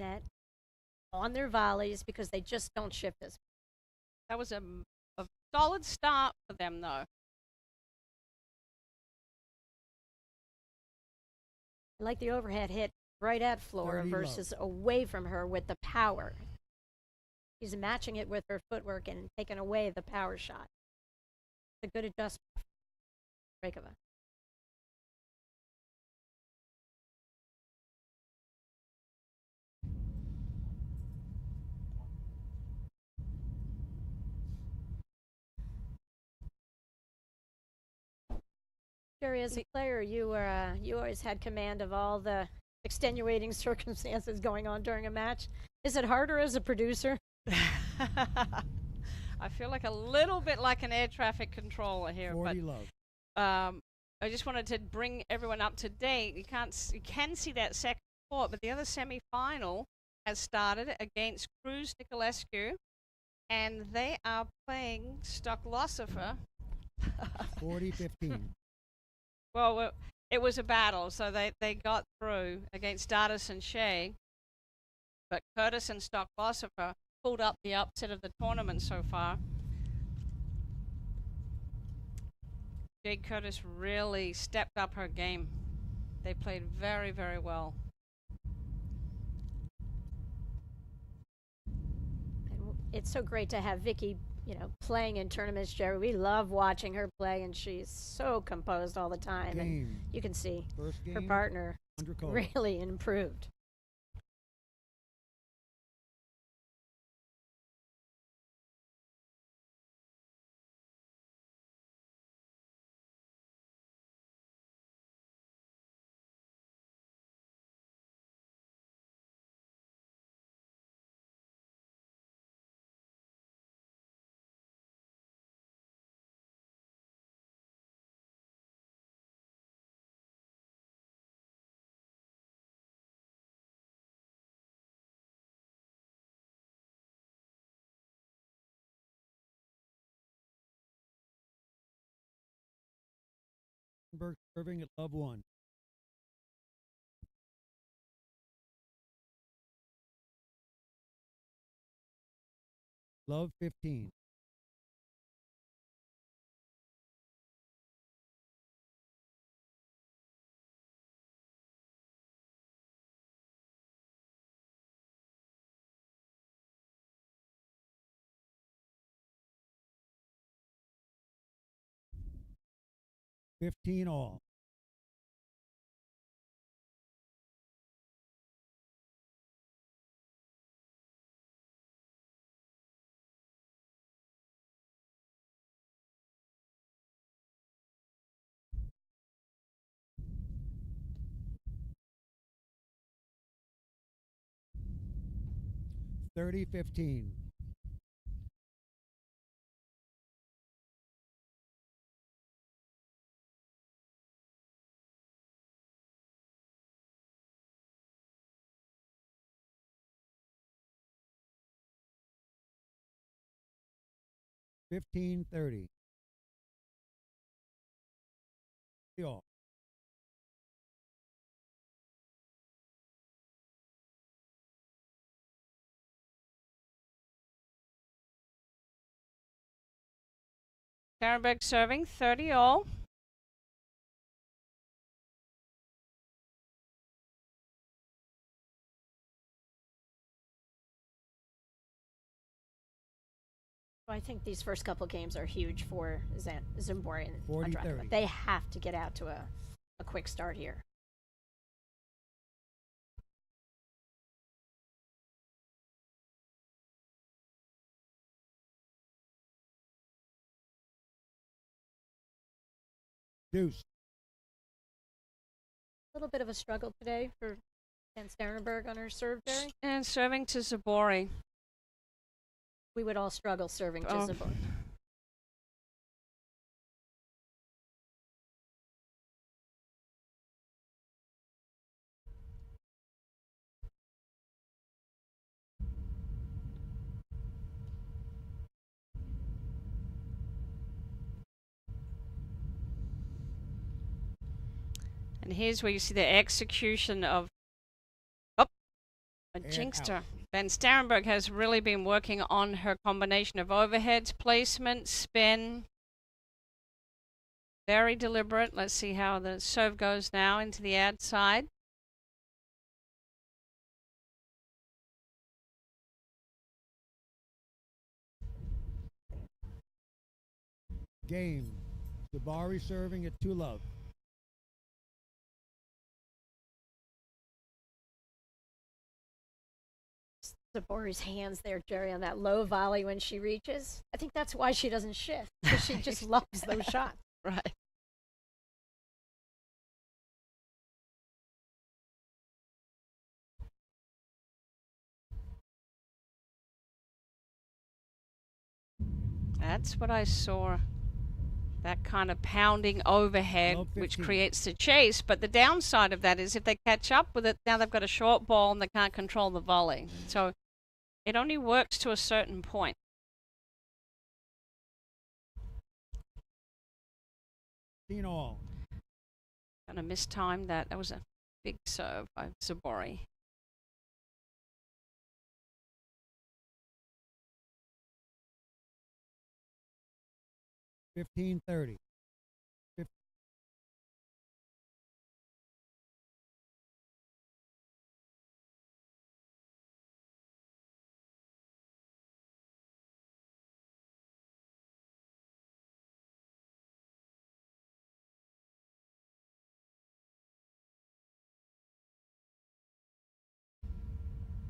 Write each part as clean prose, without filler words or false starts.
net on their volleys because they just don't shift as. That was a solid start for them, though. I like the overhead hit right at Flora versus away from her with the power. She's matching it with her footwork and taking away the power shot. A good adjustment. Ondrejkova. Jerry, as a player, you always had command of all the extenuating circumstances going on during a match. Is it harder as a producer? I feel like a little bit like an air traffic controller here. 40 love. I just wanted to bring everyone up to date. You can see that second court, but the other semi-final has started against Cruz Nicolescu, and they are playing Stoklosofer. 40-15. Well, it was a battle, so they got through against Dardis and Shea. But Curtis and Stoklosofer pulled up the upset of the tournament so far. Jade Curtis really stepped up her game. They played very, very well. And it's so great to have Vicky, playing in tournaments, Jerry. We love watching her play, and she's so composed all the time. And you can see her partner really improved. Starrenburg serving at love 1. Love 15. All. $30-15. $15-30. All. Starrenburg serving 30 all. I think these first couple games are huge for Zubori and 40-30. Ondrejkova. They have to get out to a quick start here. Deuce. A little bit of a struggle today for Starrenburg on her serve, Jerry. And serving to Zubori. We would all struggle serving to Zubori. And here's where you see the execution of... jinxed out. her. Van Starrenburg has really been working on her combination of overheads, placement, spin. Very deliberate. Let's see how the serve goes now into the ad side. Game. Zubori serving at 2-love. Zubori's hands there, Jerry, on that low volley when she reaches. I think that's why she doesn't shift, because she just loves those shots. Right. That's what I saw. That kind of pounding overhead, which creates the chase. But the downside of that is if they catch up with it, now they've got a short ball and they can't control the volley. So it only works to a certain point. All. Kind of mistimed that. That was a big serve by Zubori. $15-30.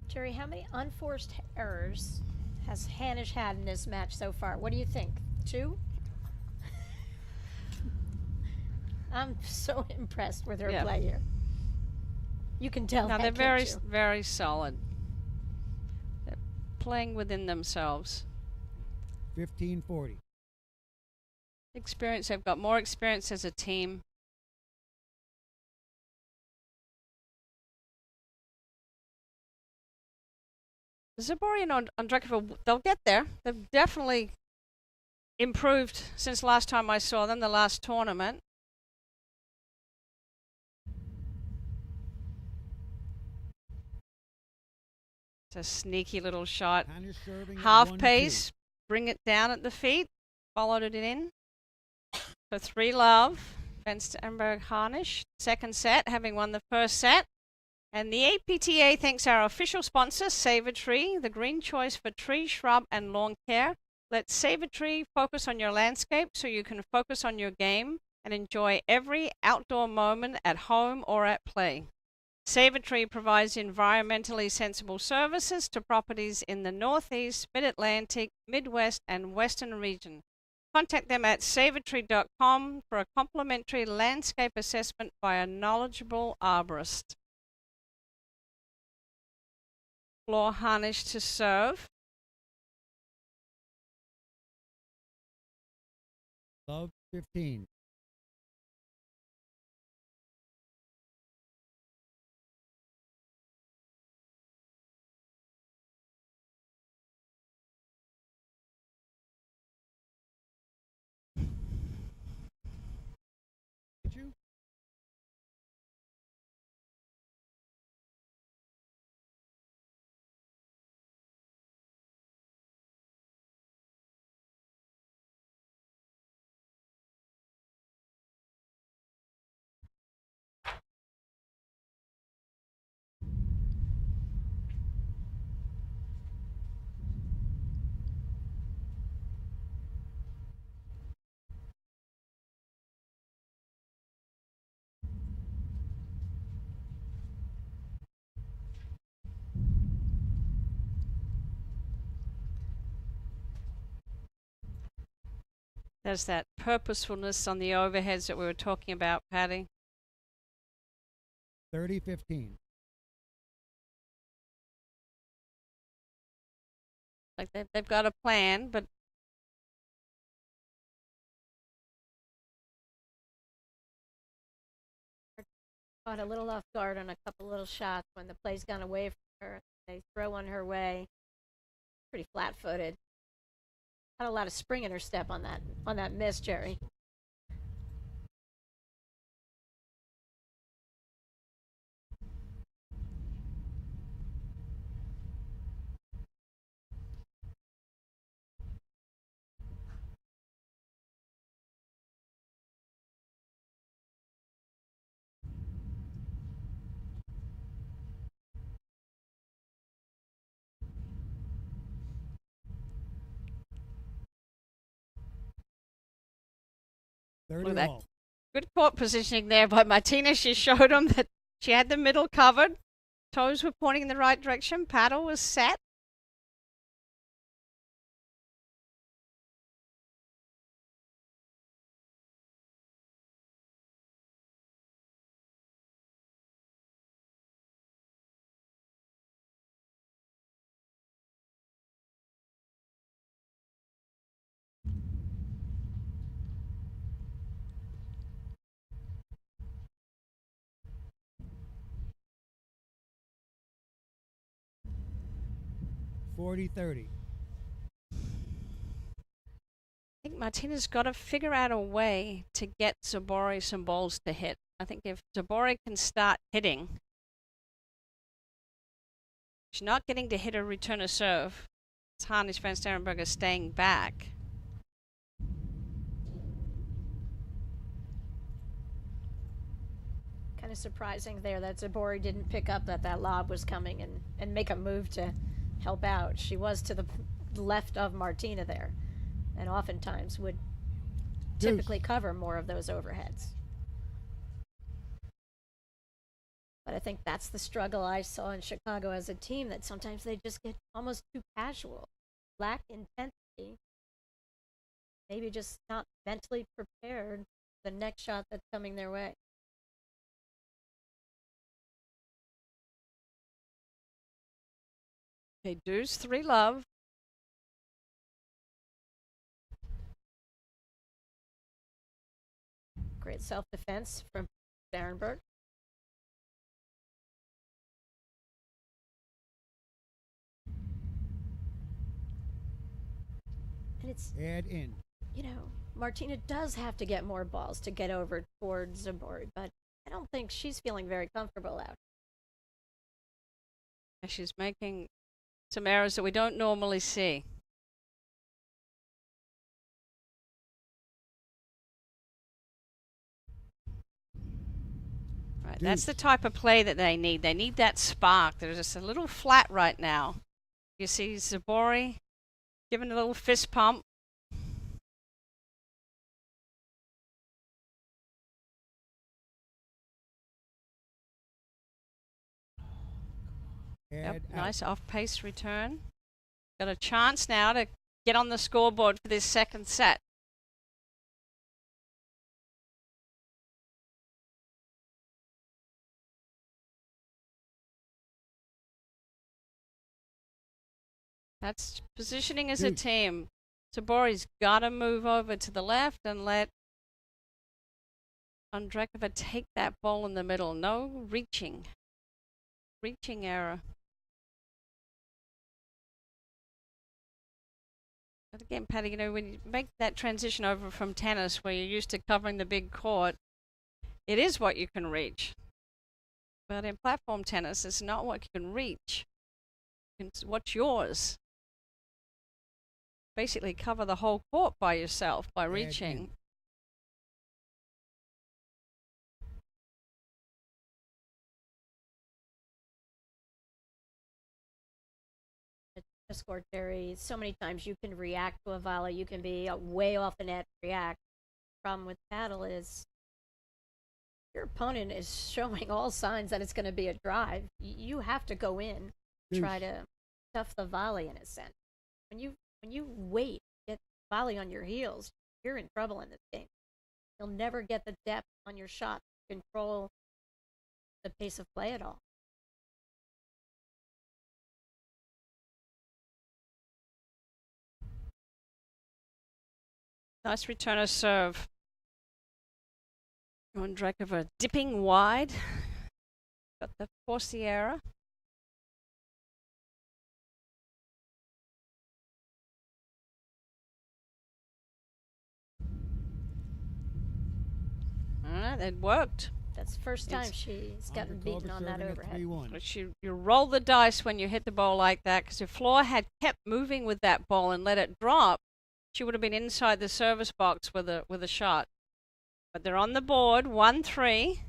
Jerry, how many unforced errors has Hanisch had in this match so far? What do you think? 2? I'm so impressed with her play here. You can tell. Now that, they're very, can't you? very solid. They're playing within themselves. 15-40. Experience. They've got more experience as a team. Zubori and Ondrejkova, they'll get there. They've definitely improved since last time I saw them, the last tournament. It's a sneaky little shot. Half pace, bring it down at the feet, followed it in. For 3-love, Van Starrenburg Hanisch. Second set, having won the first set. And the APTA thanks our official sponsor, Save-A-Tree, the green choice for tree, shrub, and lawn care. Let Save-A-Tree focus on your landscape so you can focus on your game and enjoy every outdoor moment at home or at play. Save-A-Tree provides environmentally sensible services to properties in the Northeast, Mid-Atlantic, Midwest, and Western region. Contact them at saveatree.com for a complimentary landscape assessment by a knowledgeable arborist. Floor Hanisch to serve. Love 15. Did you? There's that purposefulness on the overheads that we were talking about, Patty. 30-15. Like they've got a plan, but Caught a little off guard on a couple little shots when the play's gone away from her. They throw on her way. Pretty flat-footed. Had a lot of spring in her step on that miss, Jerry. 30 Look at that. all. Good court positioning there by Martina. She showed him that she had the middle covered. Toes were pointing in the right direction. Paddle was set. $40-30. I think Martina's got to figure out a way to get Zubori some balls to hit. I think if Zubori can start hitting, she's not getting to hit a return a serve. Hanisch van Starrenburg is staying back. Kind of surprising there that Zubori didn't pick up that lob was coming and make a move to help out. She was to the left of Martina there, and oftentimes would typically cover more of those overheads. But I think that's the struggle I saw in Chicago as a team, that sometimes they just get almost too casual, lack intensity, maybe just not mentally prepared for the next shot that's coming their way. Okay, deuce, 3 love. Great self-defense from Starrenburg. And it's, Add in. you know, Martina does have to get more balls to get over towards Zubori, but I don't think she's feeling very comfortable out. She's making some errors that we don't normally see. Right, that's the type of play that they need. They need that spark. They're just a little flat right now. You see Zubori giving a little fist pump. Yep, nice off-pace return. Got a chance now to get on the scoreboard for this second set. That's positioning as a team. Zubori's got to move over to the left and let Ondrejkova take that ball in the middle. No reaching. Reaching error. But again, Patty, you know, when you make that transition over from tennis where you're used to covering the big court, it is what you can reach. But in platform tennis, it's not what you can reach. It's what's yours. Basically cover the whole court by yourself by reaching. Court, Jerry, so many times you can react to a volley, you can be way off the net, react. Problem with paddle is your opponent is showing all signs that it's going to be a drive. You have to go in, try to stuff the volley in a sense. When you wait, get volley on your heels, you're in trouble in this game. You'll never get the depth on your shot to control the pace of play at all. Nice return of serve. Ondrejkova dipping wide. Got the force the error. Alright, it worked. That's the first time she's gotten beaten on that overhead. But you roll the dice when you hit the ball like that, because if Flora had kept moving with that ball and let it drop, she would have been inside the service box with a shot. But they're on the board, 1-3.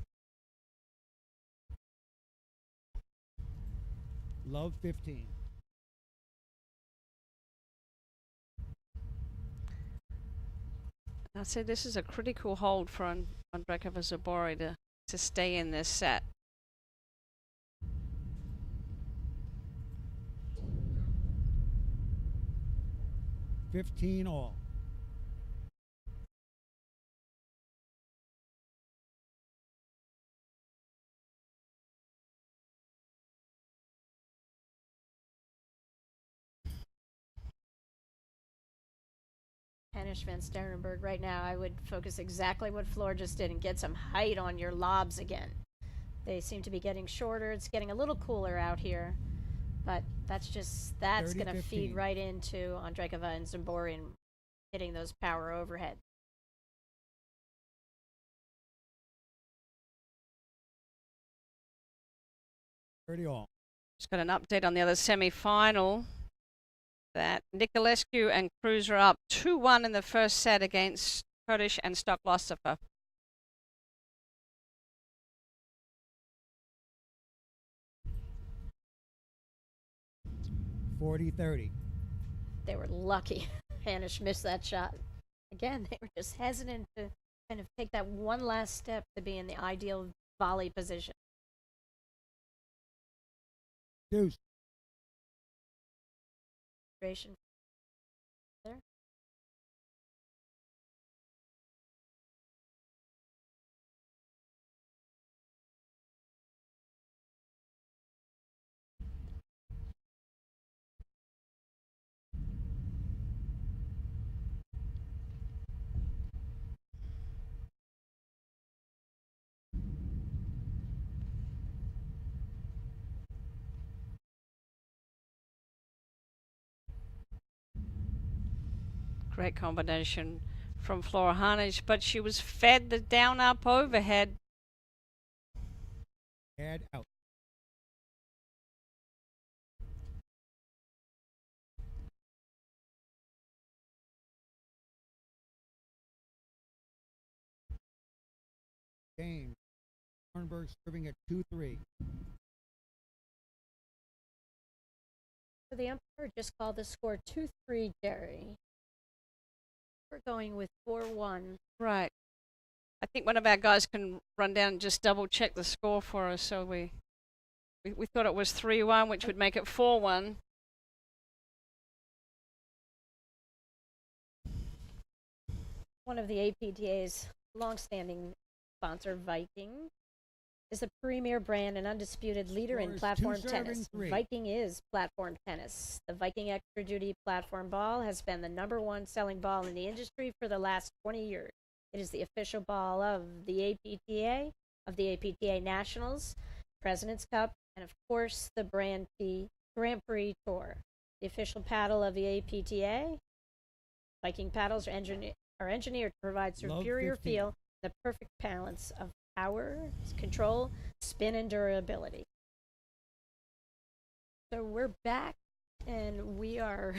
Love 15. I said this is a critical hold for Ondrejkova Zubori to stay in this set. All. Hanisch Van Starrenburg, right now, I would focus exactly what Floor just did and get some height on your lobs again. They seem to be getting shorter. It's getting a little cooler out here. But that's going to feed right into Ondrejkova and Zubori and hitting those power overhead. All. Just got an update on the other semi-final. That Niculescu and Cruz are up 2-1 in the first set against Hanisch and Stocklostofer. They were lucky. Hanisch missed that shot. Again, they were just hesitant to kind of take that one last step to be in the ideal volley position. Deuce. There. Great combination from Flora Hanisch, but she was fed the down-up overhead. Head out. Game. Starrenburg serving at 2-3. So the umpire just called the score 2-3, Jerry. We're going with 4-1. Right. I think one of our guys can run down and just double check the score for us. So we thought it was 3-1, which would make it 4-1. One of the APTA's longstanding sponsor, Viking, is the premier brand and undisputed leader in platform tennis. Viking is platform tennis. The Viking Extra Duty platform ball has been the #1 selling ball in the industry for the last 20 years. It is the official ball of the APTA Nationals, President's Cup, and of course the Grand Prix Tour. The official paddle of the APTA, Viking paddles are engineered to provide superior feel, the perfect balance of power, control, spin, and durability. So we're back, and we are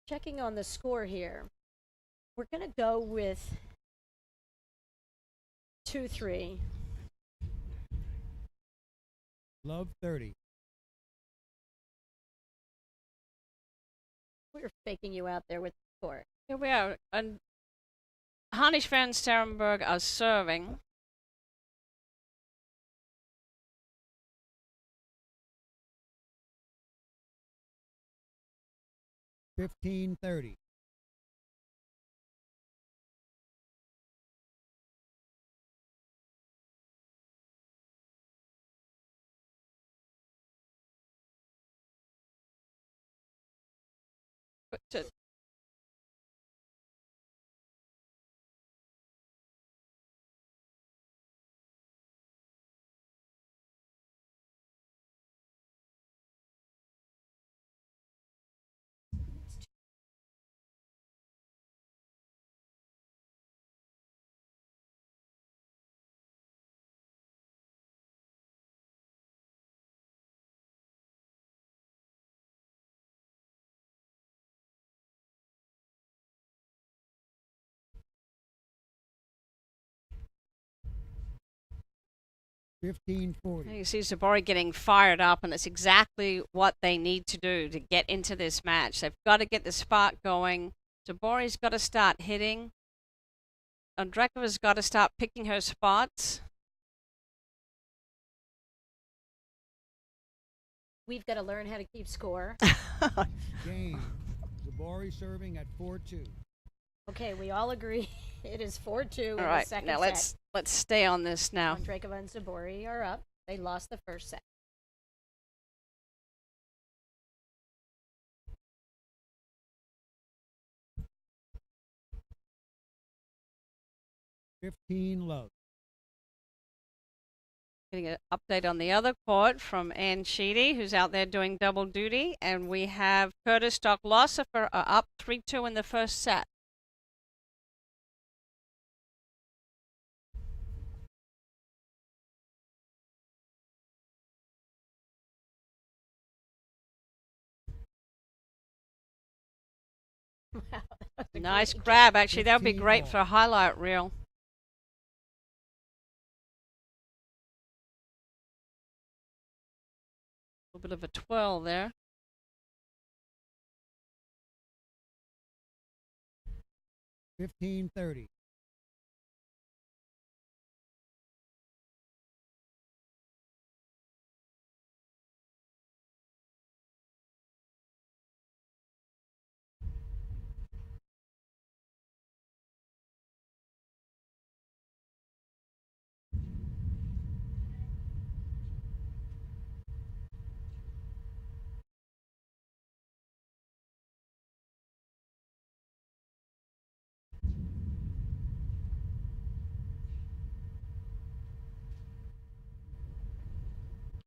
checking on the score here. We're going to go with 2-3. Love 30. We're faking you out there with the score. Here we are. And Hanisch Van Starrenburg are serving. $15.30. $15.40. You see Zubori getting fired up, and it's exactly what they need to do to get into this match. They've got to get the spark going. Zubori's got to start hitting. Ondrejkova's got to start picking her spots. We've got to learn how to keep score. Game. Zubori serving at 4-2. Okay, we all agree it is 4-2 in All right, the second now set. let's stay on this now. Ondrejkova and Zubori are up. They lost the first set. Love. Getting an update on the other court from Ann Sheedy, who's out there doing double duty. And we have Curtis Stock-Losser up 3-2 in the first set. Wow, that was a Nice great grab. Actually, that would be 15 great all. for a highlight reel. A little bit of a twirl there. 15-30.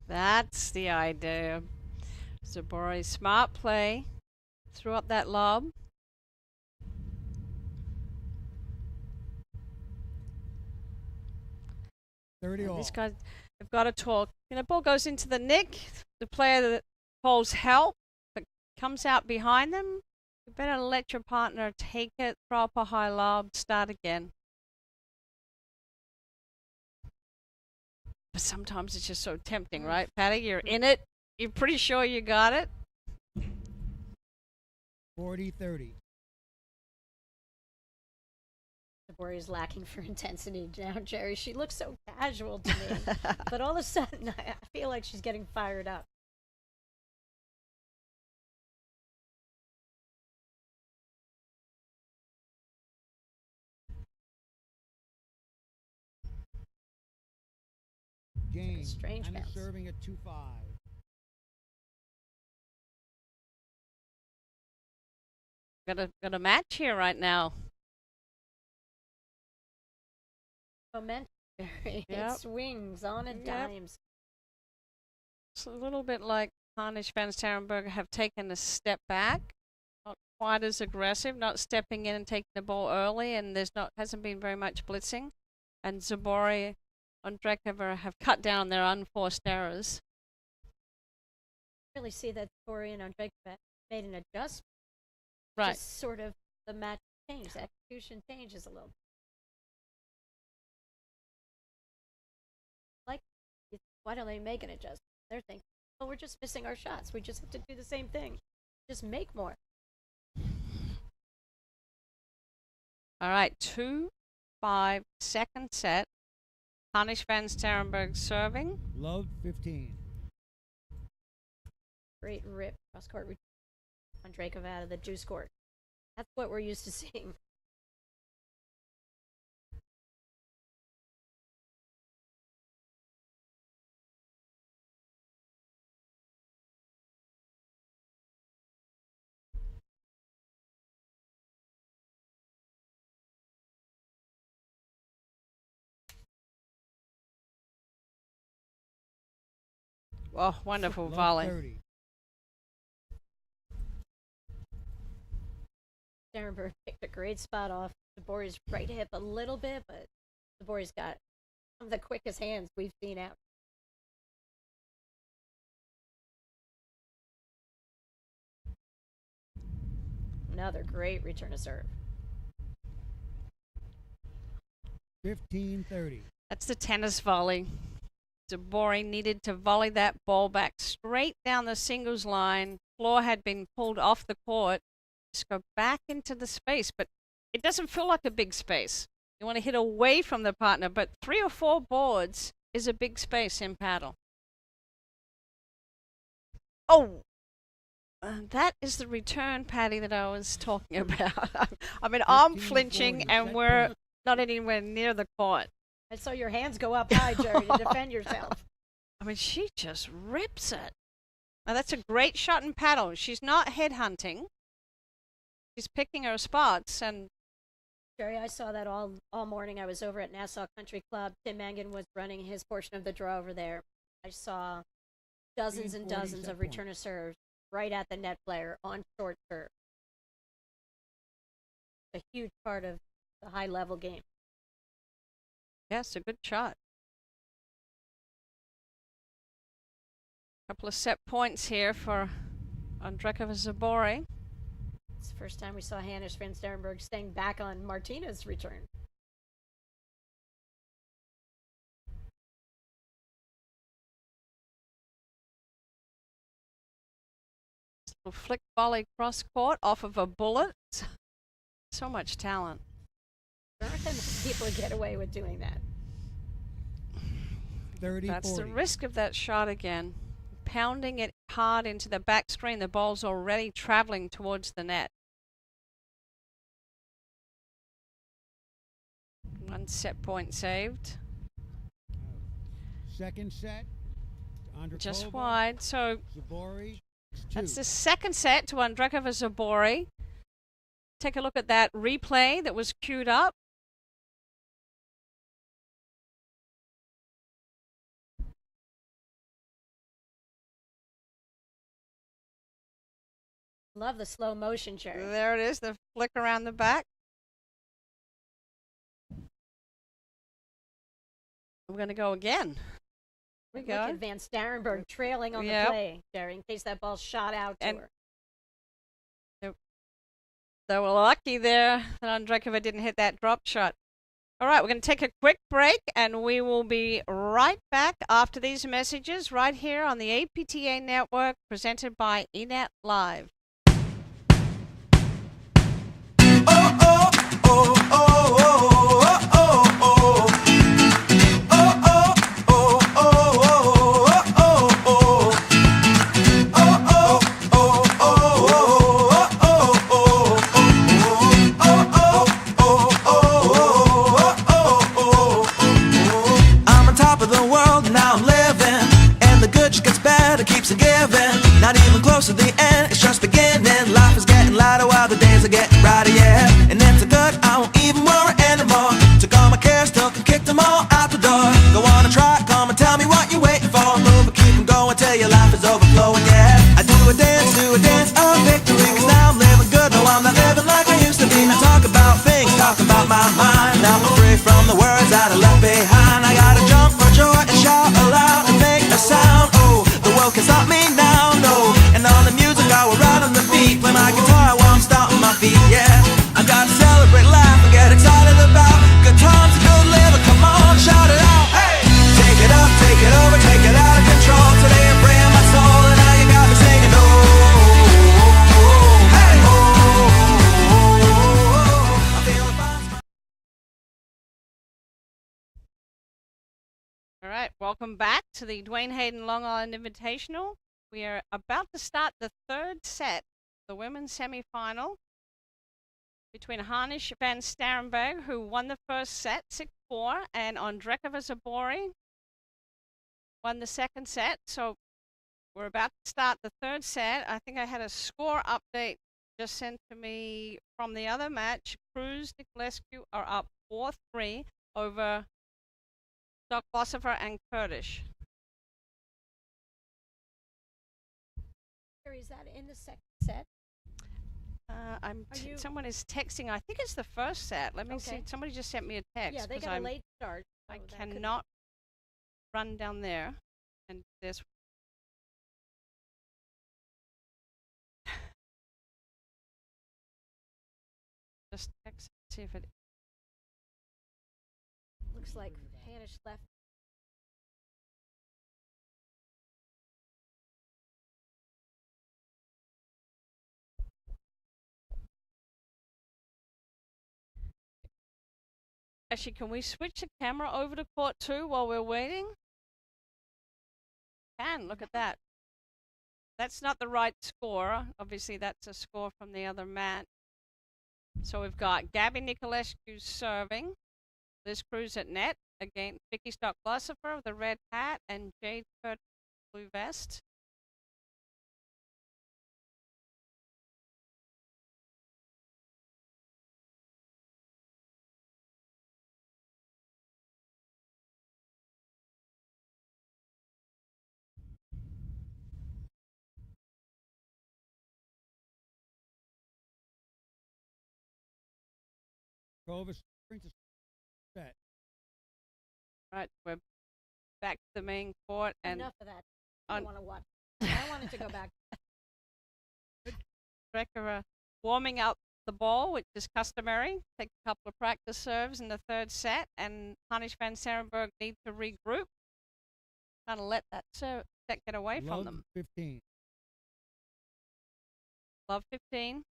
That's the idea. Zubori, smart play. Threw up that lob. 30 all. These guys have got to talk. The ball goes into the nick. The player that calls help but comes out behind them. You better let your partner take it, throw up a high lob, start again. But sometimes it's just so tempting, right, Patty? You're in it. You're pretty sure you got it. 40-30. Zubori's lacking for intensity now, Jerry. She looks so casual to me. But all of a sudden, I feel like she's getting fired up. Game. strange Hanisch bounce. serving at 2-5. Got a match here right now. Momentum. It Yep. swings on and Yep. dimes. It's a little bit like Hanisch van Starrenburg have taken a step back. Not quite as aggressive, not stepping in and taking the ball early, and hasn't been very much blitzing. And Zubori and Ondrejkova have cut down their unforced errors. Really see that Zubori and Ondrejkova made an adjustment. Right. Just sort of the match change, the execution changes a little. Like, why don't they make an adjustment? They're thinking, well, we're just missing our shots. We just have to do the same thing. Just make more. All right, 2-5 second set. Hanisch van Starrenburg serving. Love 15. Great rip cross court return. Ondrejkova out of the juice court. That's what we're used to seeing. Oh, wonderful Love volley. 30. Starrenburg picked a great spot off Zubori's right hip a little bit, but Zubori's got some of the quickest hands we've seen out. Another great return to serve. 15-30. That's the tennis volley. Zubori needed to volley that ball back straight down the singles line. Floor had been pulled off the court, Just go back into the space, but it doesn't feel like a big space. You want to hit away from the partner, but 3 or 4 boards is a big space in paddle. Oh, that is the return, Patty, that I was talking about. I mean, I'm 15-40, flinching, and set we're point. not anywhere near the court. I saw your hands go up high, Jerry, to defend yourself. I mean, she just rips it. Now, that's a great shot in paddle. She's not headhunting. She's picking her spots, and Jerry, I saw that all morning. I was over at Nassau Country Club. Tim Mangan was running his portion of the draw over there. I saw dozens and 15-40, dozens set of point. return of serves right at the net player on short serve. A huge part of the high level game. yes, a good shot. Couple of set points here for Ondrejkova Zubori. It's the first time we saw Hanisch van Starrenburg staying back on Martina's return. Little flick volley cross court off of a bullet. So much talent. There aren't that many people who get away with doing that. 30, That's 40. the risk of that shot again. Pounding it hard into the back screen. The ball's already traveling towards the net. One set point saved. Second set. Ondrejkova, Just wide. So Zubori. that's the second set to Ondrejkova Zubori. Take a look at that replay that was queued up. Love the slow motion, Jerry. There it is, the flick around the back. We're going to go again. Look go. at Van Starrenburg trailing on Yep. the play, Jerry, in case that ball shot out to And- her. They were lucky there that Ondrejkova didn't hit that drop shot. All right, we're going to take a quick break, and we will be right back after these messages right here on the APTA Network, presented by eNet Live. I'm on top of the world, now I'm living, and the good just gets better, keeps on giving. Not even close to the end, it's just beginning. Life is getting lighter while the days are getting brighter, yeah. And it's so good, I won't even worry anymore. Took all my cares, took and kicked them all out the door. Go on and try, come and tell me what you're waiting for. Move and keep on going till your life is overflowing, yeah. I do a dance of victory, cause now I'm living good, no I'm not living like I used to be. Now talk about things, talk about my mind. Now I'm free from the words that I left behind. I gotta jump for joy and shout aloud and make a sound. Oh, the world can stop me now, no. And on the music I will ride on the beat. Play my guitar while I'm stomping my feet, yeah. I gotta celebrate, laugh and get excited about good times and good living. Come on, shout it out, hey! Take it up, take it over, take it out of control. Today I'm freeing my soul and now you got me singing, oh, hey, I'm feeling fine. All right, welcome back to the Duane Hayden Long Island Invitational. We are about to start the third set, the women's semifinal, between Hanisch van Starrenburg, who won the first set, 6-4, and Ondrejkova Zubori won the second set. So we're about to start the third set. I think I had a score update just sent to me from the other match. Cruz Niculescu are up 4-3 over Doc Bossover and Kurdish. Jerry, is that in the second set? Someone is texting. I think it's the first set. Let me see. Okay. Somebody just sent me a text. Yeah, they 'cause got a I'm- late start. I so that could- cannot run down there. And there's. Just text. See if it. Looks like Hanisch left. Actually, can we switch the camera over to court 2 while we're waiting? Can, look at that. That's not the right score. Obviously, that's a score from the other mat. So we've got Gabby Nicolescu serving, Liz Cruz at net against Vicky Stock-Glossifer with a red hat and Jade Kurt blue vest. Kova brings us set. Right, we're back to the main court. And enough of that. I don't want to watch. I wanted to go back. Ondrejkova warming up the ball, which is customary. Take a couple of practice serves in the third set, and Hanisch van Starrenburg need to regroup. Kind of let that set get away from them. 15. Love 15.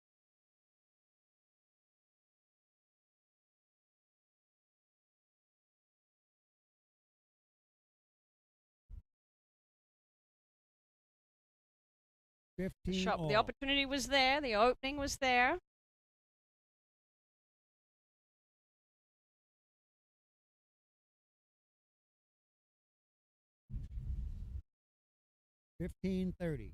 The opportunity was there. The opening was there. $15.30.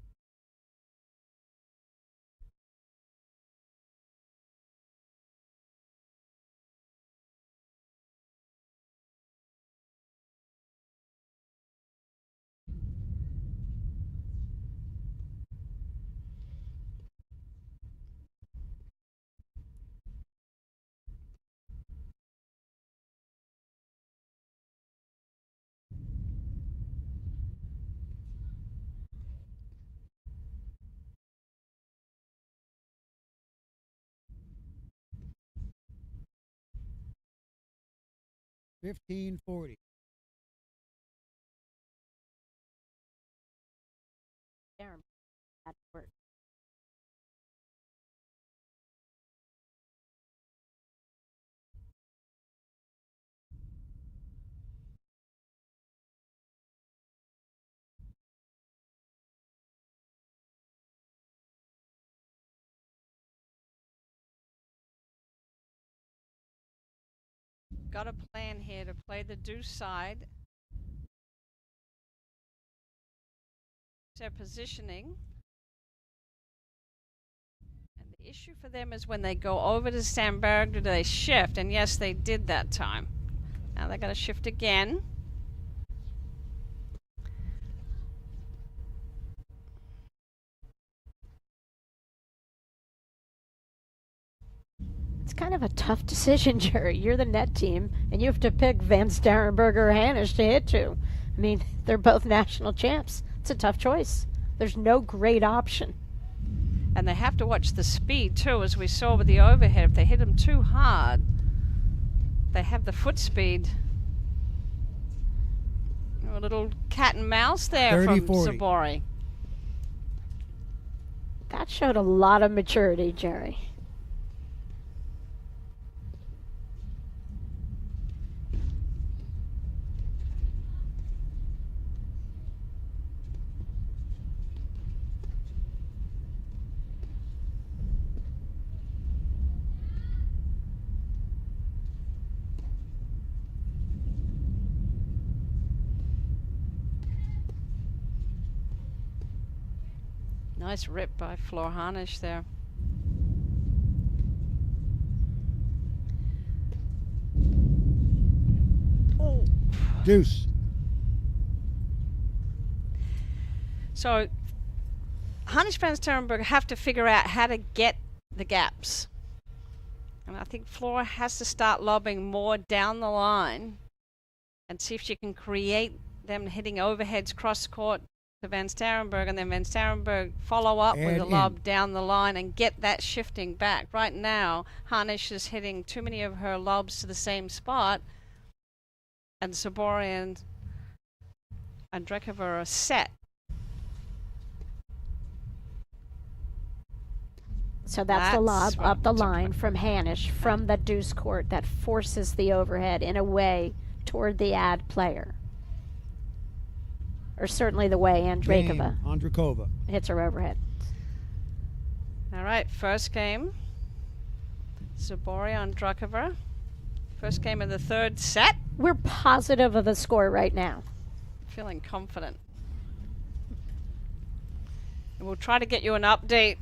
$15.40. That worked. Got a plan here to play the deuce side. Their positioning. And the issue for them is when they go over to Starrenburg, do they shift? And yes, they did that time. Now they got to shift again. It's kind of a tough decision, Jerry. You're the net team, and you have to pick Van Starrenburg or Hanisch to hit to. I mean, they're both national champs. It's a tough choice. There's no great option. And they have to watch the speed, too, as we saw with the overhead. If they hit them too hard, they have the foot speed. A little cat and mouse there from Zubori. That showed a lot of maturity, Jerry. Nice rip by Flor Hanisch there. Oh. Deuce. So Hanisch van Starrenburg have to figure out how to get the gaps. And I think Flora has to start lobbing more down the line and see if she can create them hitting overheads cross court to Van Starrenburg, and then Van Starrenburg follow up with a lob down the line and get that shifting back. Right now, Hanisch is hitting too many of her lobs to the same spot, and Zubori and Ondrejkova are set. So that's the lob what up the I'm talking line about. from Hanisch from the deuce court that forces the overhead in a way toward the ad player. Or certainly the way Ondrejkova Game. Ondrejkova. hits her overhead. All right, first game. Zubori Ondrejkova. First game of the third set. We're positive of the score right now. Feeling confident. And we'll try to get you an update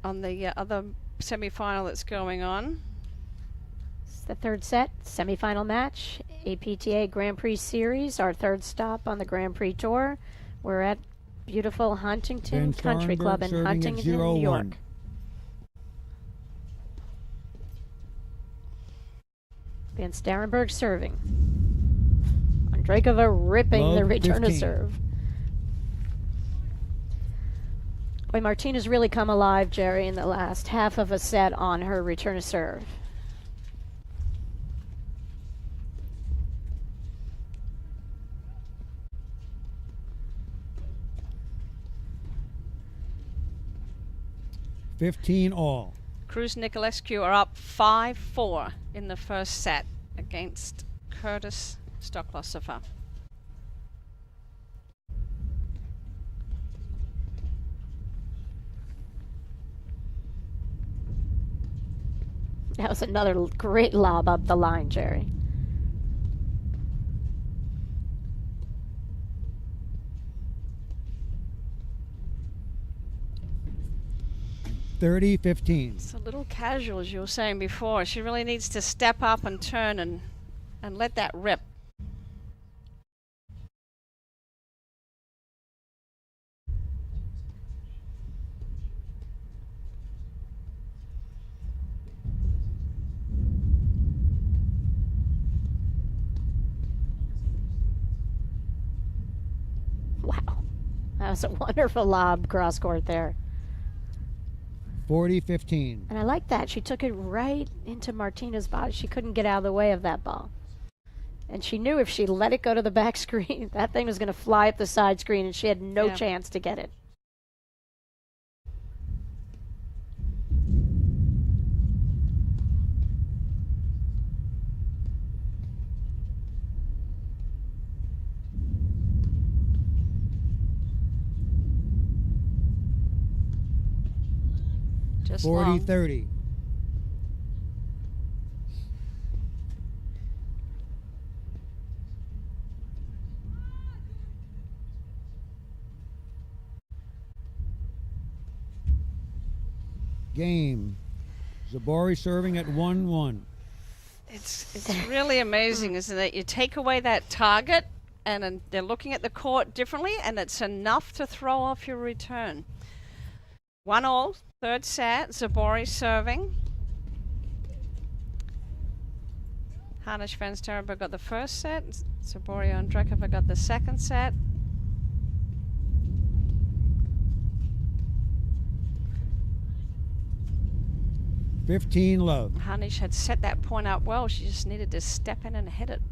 on the other semi-final that's going on. It's the third set, semifinal match, APTA Grand Prix Series, our third stop on the Grand Prix Tour. We're at beautiful Huntington Van Country Club Starrenburg in serving at Huntington, 0-1. New York. Van Starrenburg serving. Ondrejkova ripping Love the return of 15. serve. Boy, Martina's really come alive, Jerry, in the last half of a set on her return of serve. $15 Cruz Nicolescu are up 5-4 in the first set against Curtis Stoklosofer. That was another great lob up the line, Jerry. $30-15. It's a little casual, as you were saying before. She really needs to step up and turn and let that rip. Wow. That was a wonderful lob cross court there. 40-15. And I like that. She took it right into Martina's body. She couldn't get out of the way of that ball. And she knew if she let it go to the back screen, that thing was going to fly up the side screen, and she had no Yeah. chance to get it. Just long. 40-30. Game. Zubori serving at 1-1. It's really amazing, isn't it? You take away that target, and then they're looking at the court differently, and it's enough to throw off your return. 1-1, third set. Zubori serving. Hanisch Van Starrenburg got the first set. Zubori Ondrejkova got the second set. $15 Hanisch had set that point up well. She just needed to step in and hit it.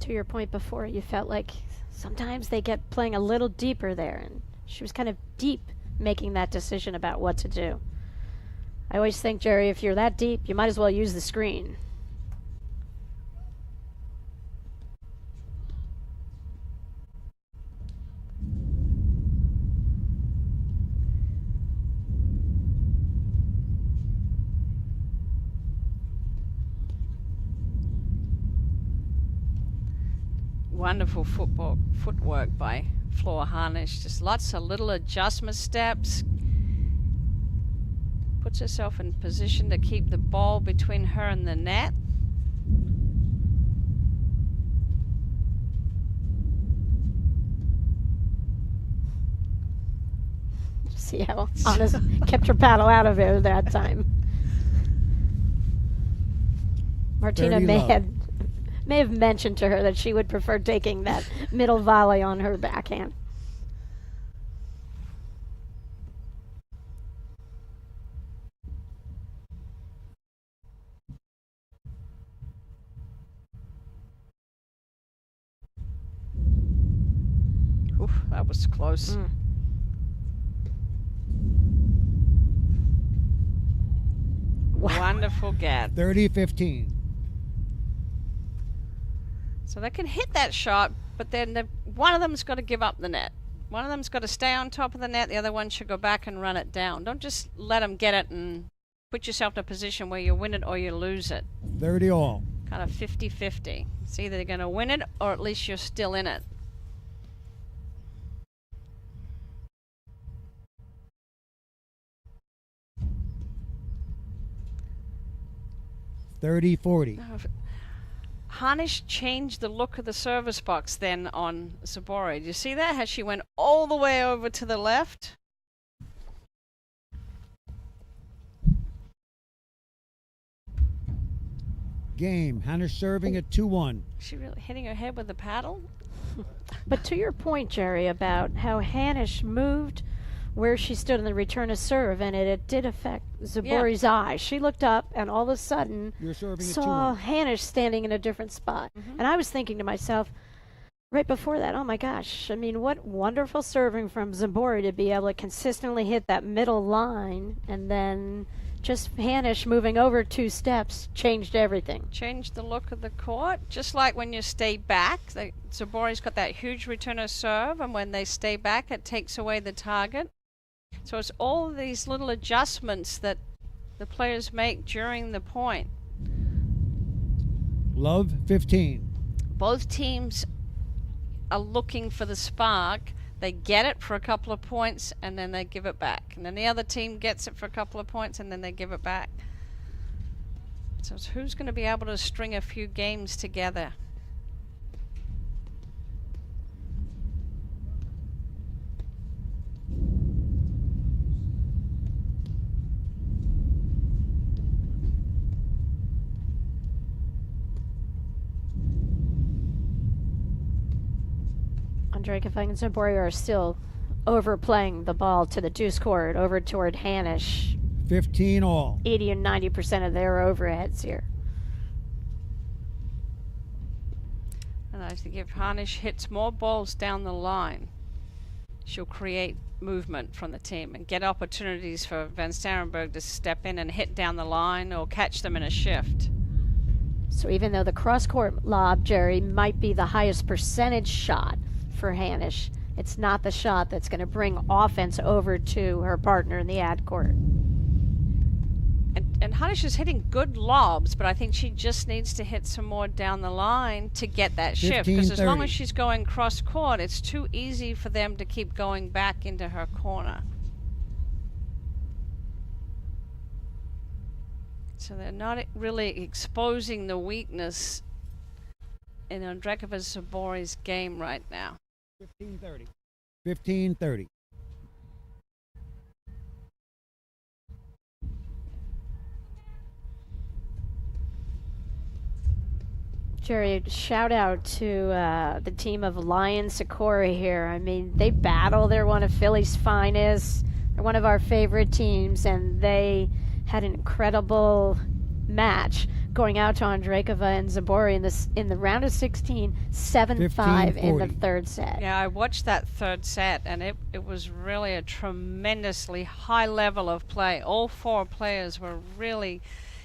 To your point before, you felt like sometimes they get playing a little deeper there, and she was kind of deep making that decision about what to do. I always think, Jerry, if you're that deep, you might as well use the screen. Wonderful footwork by Flor Hanisch. Just lots of little adjustment steps. Puts herself in position to keep the ball between her and the net. See how Anna's kept her paddle out of it that time. Martina 30 love. may have mentioned to her that she would prefer taking that middle volley on her backhand. Oof, that was close. Wonderful get. 30-15. So they can hit that shot, but then one of them's got to give up the net. One of them's got to stay on top of the net. The other one should go back and run it down. Don't just let them get it and put yourself in a position where you win it or you lose it. 30 all. Kind of 50-50. It's either they're going to win it or at least you're still in it. $30-40. Hanisch changed the look of the service box then on Zubori. Do you see that? How she went all the way over to the left? Game. Hanisch serving at 2-1. She really hitting her head with the paddle? But to your point, Jerry, about how Hanisch moved where she stood in the return of serve, and it did affect Zubori's eye. She looked up and all of a sudden You're serving at saw 2-1. Hanisch standing in a different spot. And I was thinking to myself, right before that, oh my gosh, I mean, what wonderful serving from Zubori to be able to consistently hit that middle line, and then just Hanisch moving over 2 steps changed everything. Changed the look of the court. Just like when you stay back, Zubori's got that huge return of serve, and when they stay back, it takes away the target. So it's all these little adjustments that the players make during the point. Love 15. Both teams are looking for the spark. They get it for a couple of points and then they give it back. And then the other team gets it for a couple of points and then they give it back. So it's who's going to be able to string a few games together. Ondrejkova and Zubori are still overplaying the ball to the deuce court, over toward Hanisch. 15 all. 80 and 90% of their overheads here. And I think if Hanisch hits more balls down the line, she'll create movement from the team and get opportunities for Van Starrenburg to step in and hit down the line or catch them in a shift. So even though the cross-court lob, Jerry, might be the highest percentage shot for Hanisch, it's not the shot that's going to bring offense over to her partner in the ad court. And Hanisch is hitting good lobs, but I think she just needs to hit some more down the line to get that shift. Because as long as she's going cross-court, it's too easy for them to keep going back into her corner. So they're not really exposing the weakness in Ondrejkova Zubori's game right now. 15-30. 15-30. Jerry, shout out to the team of Lion Sikori here. I mean, they battle. They're one of Philly's finest. They're one of our favorite teams, and they had an incredible match going out to Ondrejkova and Zubori in the round of 16, 7-5 in the third set. Yeah, I watched that third set, and it was really a tremendously high level of play. All 4 players were really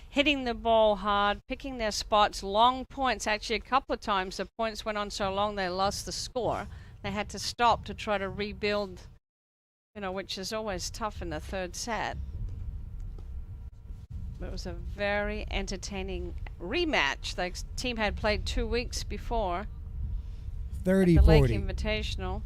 hitting the ball hard, picking their spots, long points. Actually, a couple of times the points went on so long they lost the score. They had to stop to try to rebuild, which is always tough in the third set. It was a very entertaining rematch. The team had played 2 weeks before. 30-40. The Lake Invitational.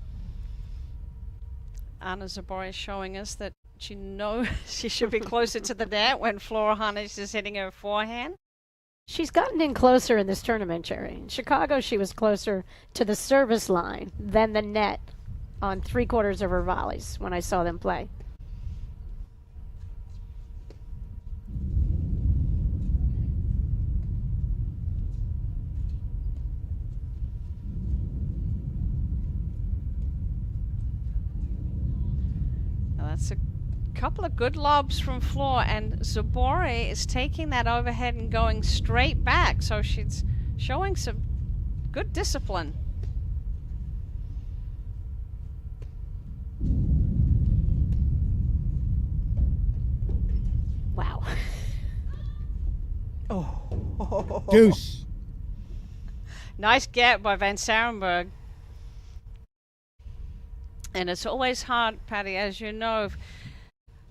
Anna Zubori is showing us that she knows she should be closer to the net when Flora Hanisch is hitting her forehand. She's gotten in closer in this tournament, Jerry. In Chicago, she was closer to the service line than the net on 3/4 of her volleys when I saw them play. Now that's a couple of good lobs from Floor, and Zubori is taking that overhead and going straight back, so she's showing some good discipline. Deuce. Nice get by Van Starrenburg. And it's always hard, Patty, as you know.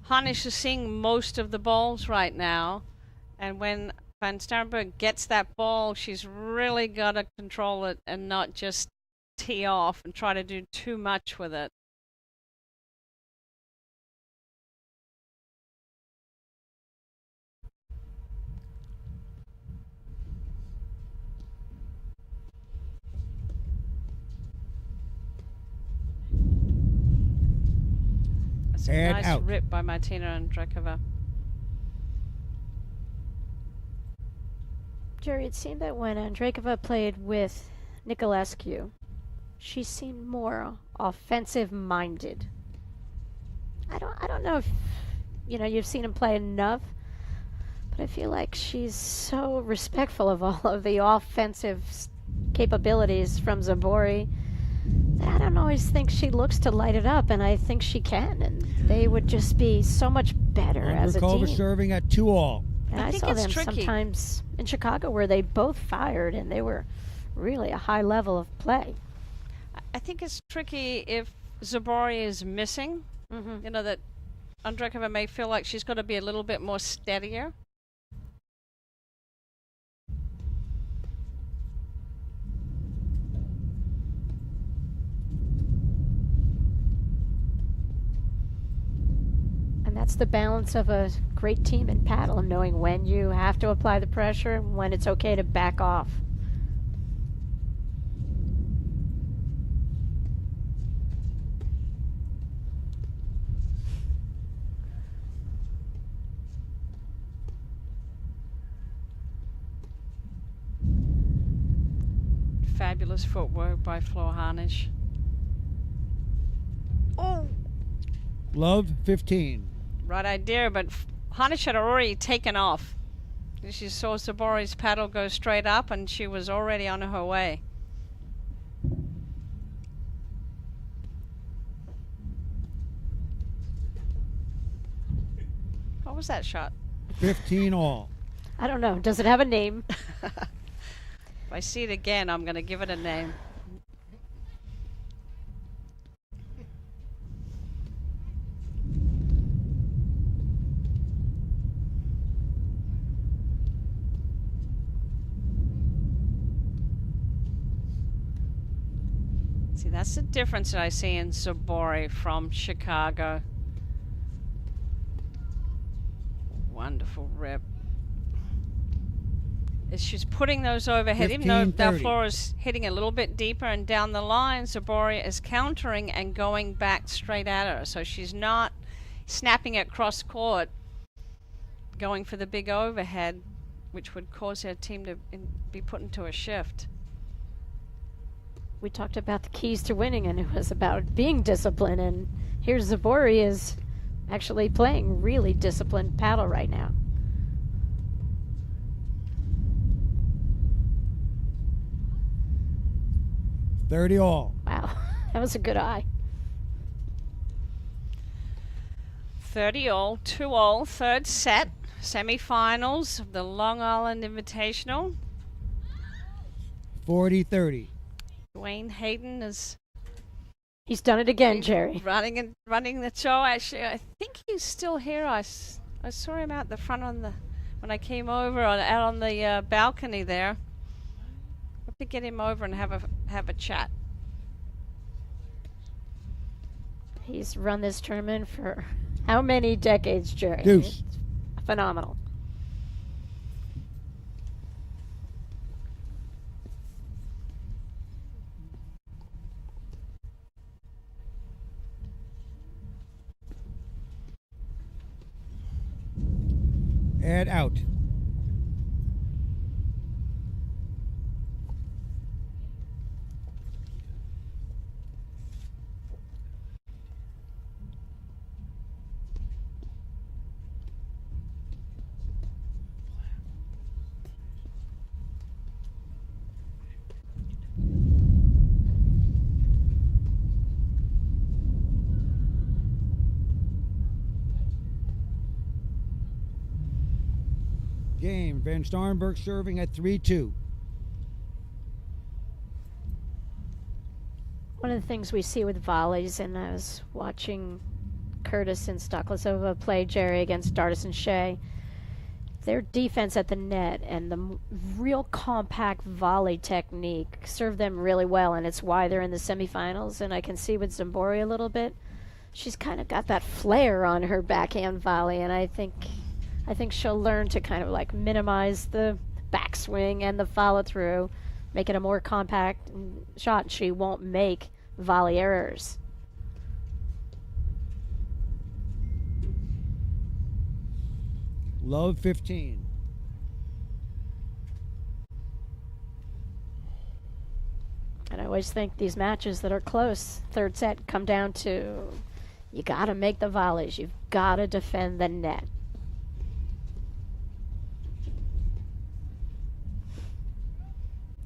Hanisch is seeing most of the balls right now. And when Van Starrenburg gets that ball, she's really got to control it and not just tee off and try to do too much with it. That's a And nice out. rip by Martina Ondrejkova. Jerry, it seemed that when Ondrejkova played with Niculescu, she seemed more offensive-minded. I don't know if you've seen him play enough, but I feel like she's so respectful of all of the offensive capabilities from Zubori that I don't always think she looks to light it up, and I think she can, and they would just be so much better as a Ondrejkova team. serving at 2-all. And I I think saw it's them tricky. sometimes in Chicago where they both fired, and they were really a high level of play. I think it's tricky if Zubori is missing. Mm-hmm. You know, that Ondrejkova may feel like she's got to be a little bit more steadier. And that's the balance of a great team in paddle, knowing when you have to apply the pressure and when it's okay to back off. Fabulous footwork by Flo Hanisch. Oh! Love 15. Right idea, but Hanisch had already taken off. She saw Zubori's paddle go straight up, and she was already on her way. What was that shot? 15 all. I don't know. Does it have a name? If I see it again, I'm going to give it a name. See, that's the difference that I see in Zubori from Chicago. Wonderful rip. As she's putting those overhead, even though that 15-30. floor is hitting a little bit deeper and down the line, Zubori is countering and going back straight at her. So she's not snapping it cross court, going for the big overhead, which would cause her team to be put into a shift. We talked about the keys to winning, and it was about being disciplined. And here's Zubori is actually playing really disciplined paddle right now. $30 all. Wow, that was a good eye. 30 all, 2 all, third set, semifinals of the Long Island Invitational. 40-30. Duane Hayden is He's done it again, Jerry. running the show. Actually, I think he's still here. I saw him out the front when I came over out on the balcony there. Have to get him over and have a chat. He's run this tournament for how many decades, Jerry? Deuce. It's phenomenal. Add out. Game. Van Starrenburg serving at 3-2. One of the things we see with volleys, and I was watching Curtis and Stoklasova play Jerry against Dardis and Shea, their defense at the net and the real compact volley technique serve them really well, and it's why they're in the semifinals. And I can see with Zubori a little bit, she's kind of got that flair on her backhand volley, and I think she'll learn to kind of like minimize the backswing and the follow through, make it a more compact shot. She won't make volley errors. Love 15. And I always think these matches that are close, third set, come down to you got to make the volleys. You've got to defend the net.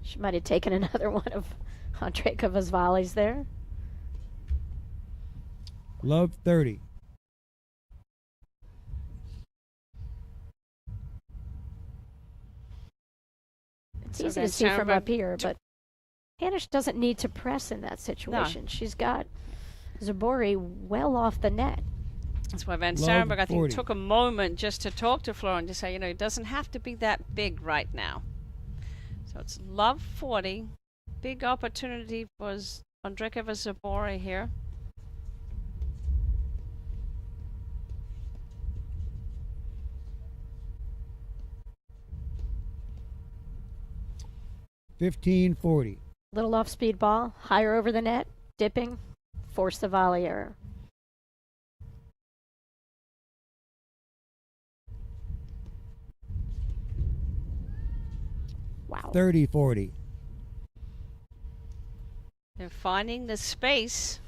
She might have taken another one of Ondrejkova's volleys there. Love 30. It's So easy to then see from Starrenburg up here, but Hanisch doesn't need to press in that situation. No. She's got Zubori well off the net. That's why Van Love Starrenburg, I think, 40. took a moment just to talk to Flora and just say, it doesn't have to be that big right now. So it's love 40. Big opportunity for Ondrejkova Zubori here. $15.40. Little off speed ball, higher over the net, dipping, force the volley error. Wow. 30-40. They're finding the space.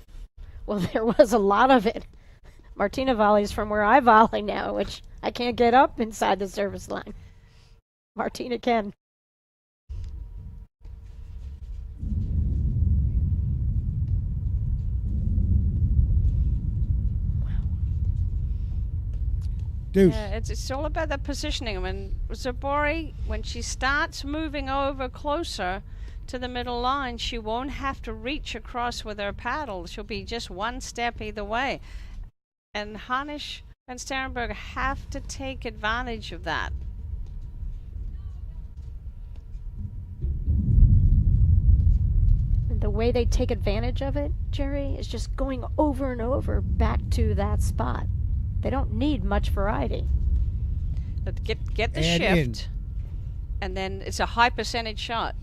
Well, there was a lot of it. Martina volleys from where I volley now, which I can't get up inside the service line. Martina can. Deuce. Yeah, it's all about the positioning. When Zubori, when she starts moving over closer to the middle line, she won't have to reach across with her paddle. She'll be just one step either way. And Hanisch and Starrenburg have to take advantage of that. The way they take advantage of it, Jerry, is just going over and over back to that spot. They don't need much variety. But get the Add shift, and then it's a high percentage shot.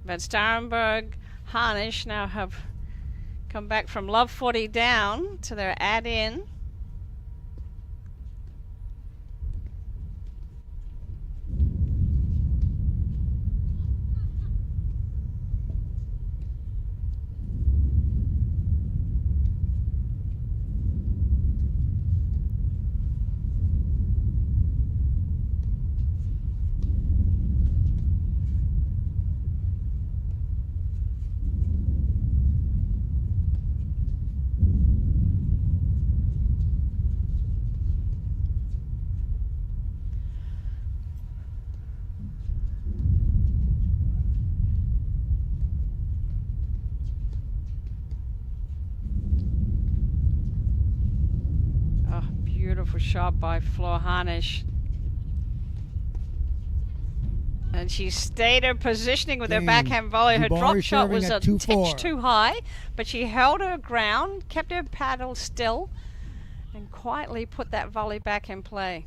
Van Starrenburg, Hanisch now have come back from love 40 down to their add in. Beautiful shot by Flor Hanisch. And she stayed her positioning with her Game. backhand volley. Her Zubori drop shot was serving a at titch 2-4. too high, but she held her ground, kept her paddle still, and quietly put that volley back in play.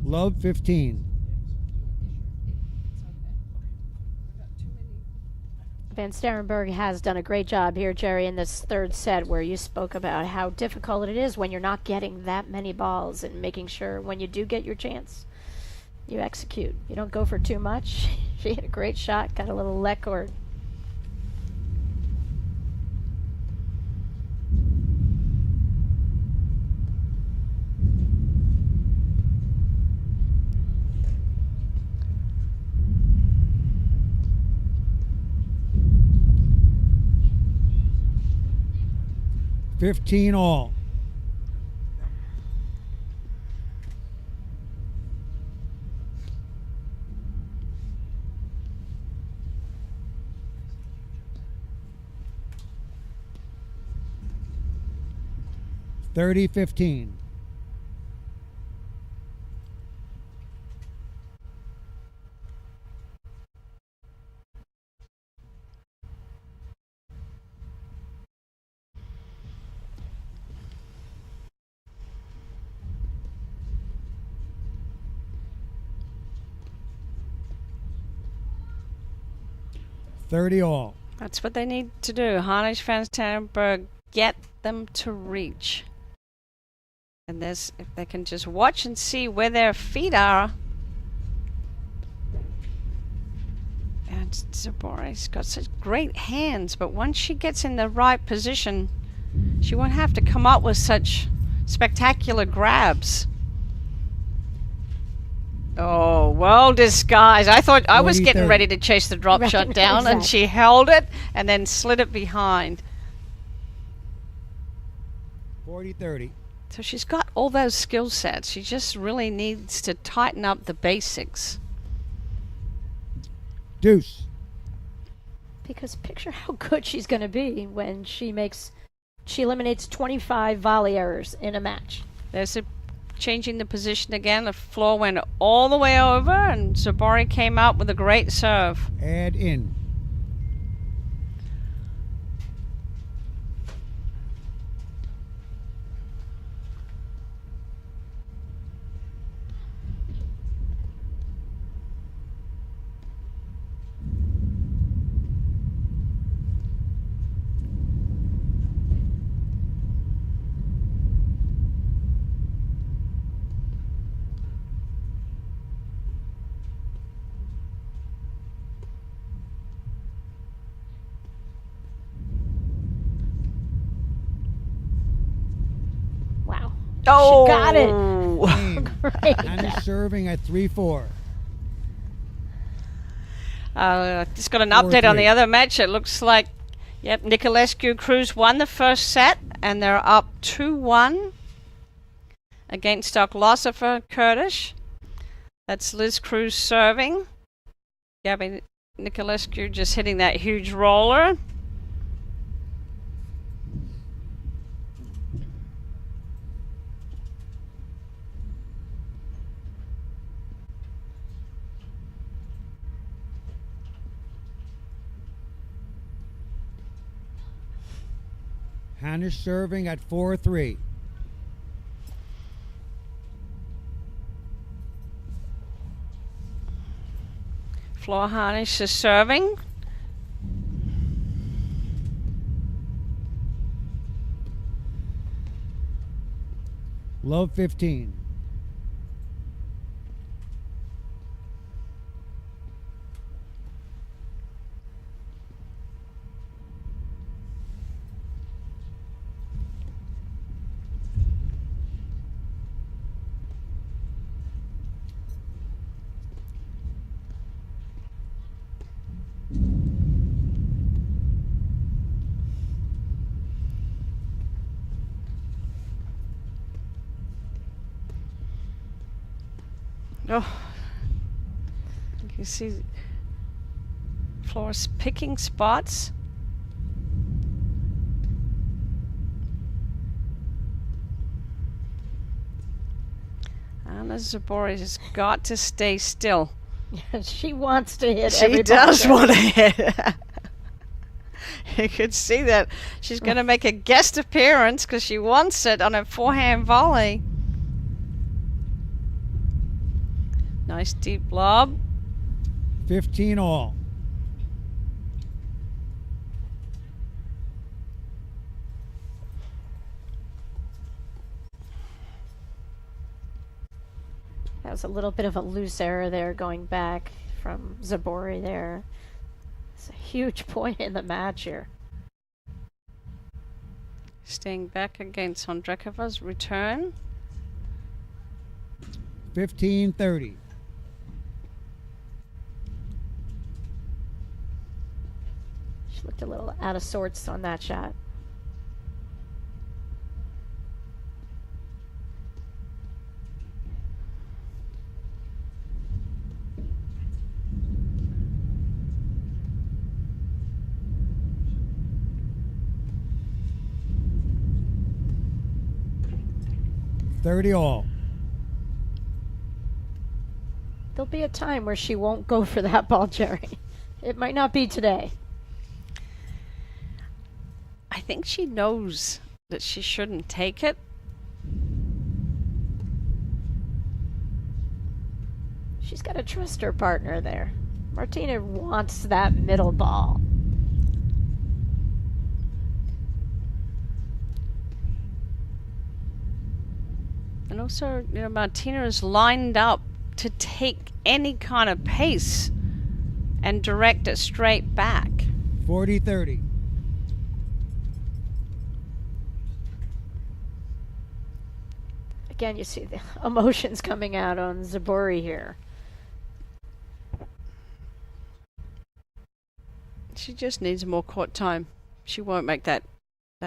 Love 15. Van Starrenburg has done a great job here, Jerry, in this third set where you spoke about how difficult it is when you're not getting that many balls and making sure when you do get your chance, You execute. You don't go for too much. She hit a great shot, got a little leck or. $15 all. $30-15. $30 all. That's what they need to do. Hanisch, Starrenburg, get them to reach. And if they can just watch and see where their feet are. And Zubori's got such great hands, but once she gets in the right position, she won't have to come up with such spectacular grabs. Oh, well disguised. I thought I was getting 40-30. ready to chase the drop Right, shot down, and exactly. she held it and then slid it behind. 40-30. So she's got all those skill sets. She just really needs to tighten up the basics. Deuce. Because picture how good she's going to be when she eliminates 25 volley errors in a match. There's changing the position again. The floor went all the way over, and Zubori came out with a great serve. Add in. Wow. Oh, She got it. Game. Great. Hanisch serving at 3-4. Just got an update on 4-3. the other match. It looks like, yep, Nicolescu Cruz won the first set, and they're up 2-1 against Oklosifer Kurdish. That's Liz Cruz serving. Gabby Nicolescu just hitting that huge roller. Hanisch serving at 4-3. Floor Hanisch is serving. Love 15. Oh, you can see Floor's picking spots. Anna Zubori has got to stay still. She wants to hit She every does ball. want to hit. You could see that she's going to make a guest appearance because she wants it on a forehand volley. Nice deep lob. 15 all. That was a little bit of a loose error there going back from Zubori there. It's a huge point in the match here. Staying back against Ondrejkova's return. 15-30. She looked a little out of sorts on that shot. All. There'll be a time where she won't go for that ball, Jerry. It might not be today. I think she knows that she shouldn't take it. She's got to trust her partner there. Martina wants that middle ball. And also, you know, Martina is lined up to take any kind of pace and direct it straight back. 40-30. Again, you see the emotions coming out on Zubori here. She just needs more court time. She won't make that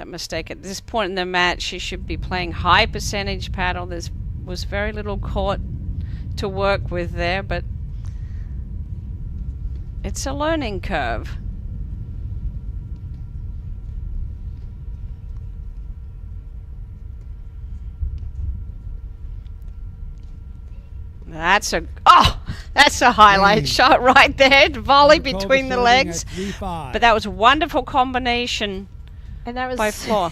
mistake. At this point in the match, she should be playing high percentage paddle. There was very little court to work with there, but it's a learning curve. That's a highlight shot right there. Volley between the legs. But that was a wonderful combination. And that was by Floor.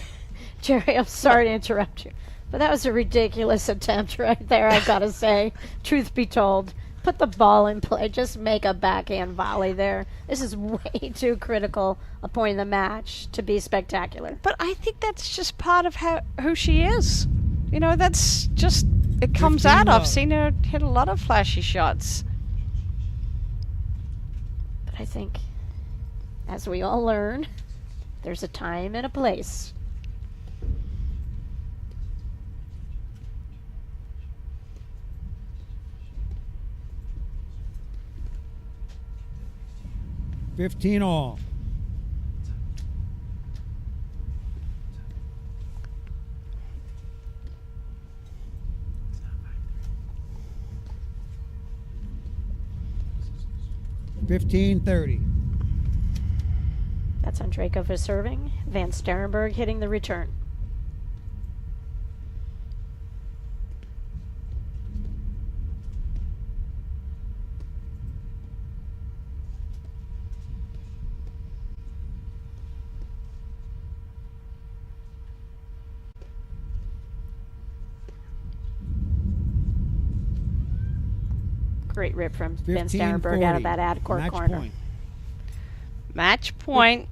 Jerry, I'm sorry to interrupt you, but that was a ridiculous attempt right there, I gotta say. Truth be told. Put the ball in play. Just make a backhand volley there. This is way too critical a point in the match to be spectacular. But I think that's just part of who she is. You know, that's just, it comes out. I've seen her hit a lot of flashy shots. But I think, as we all learn, there's a time and a place. all. That's Ondrejkova serving. Van Starrenburg hitting the return. Great rip from Van Starrenburg out of that ad court corner. Point. Match point.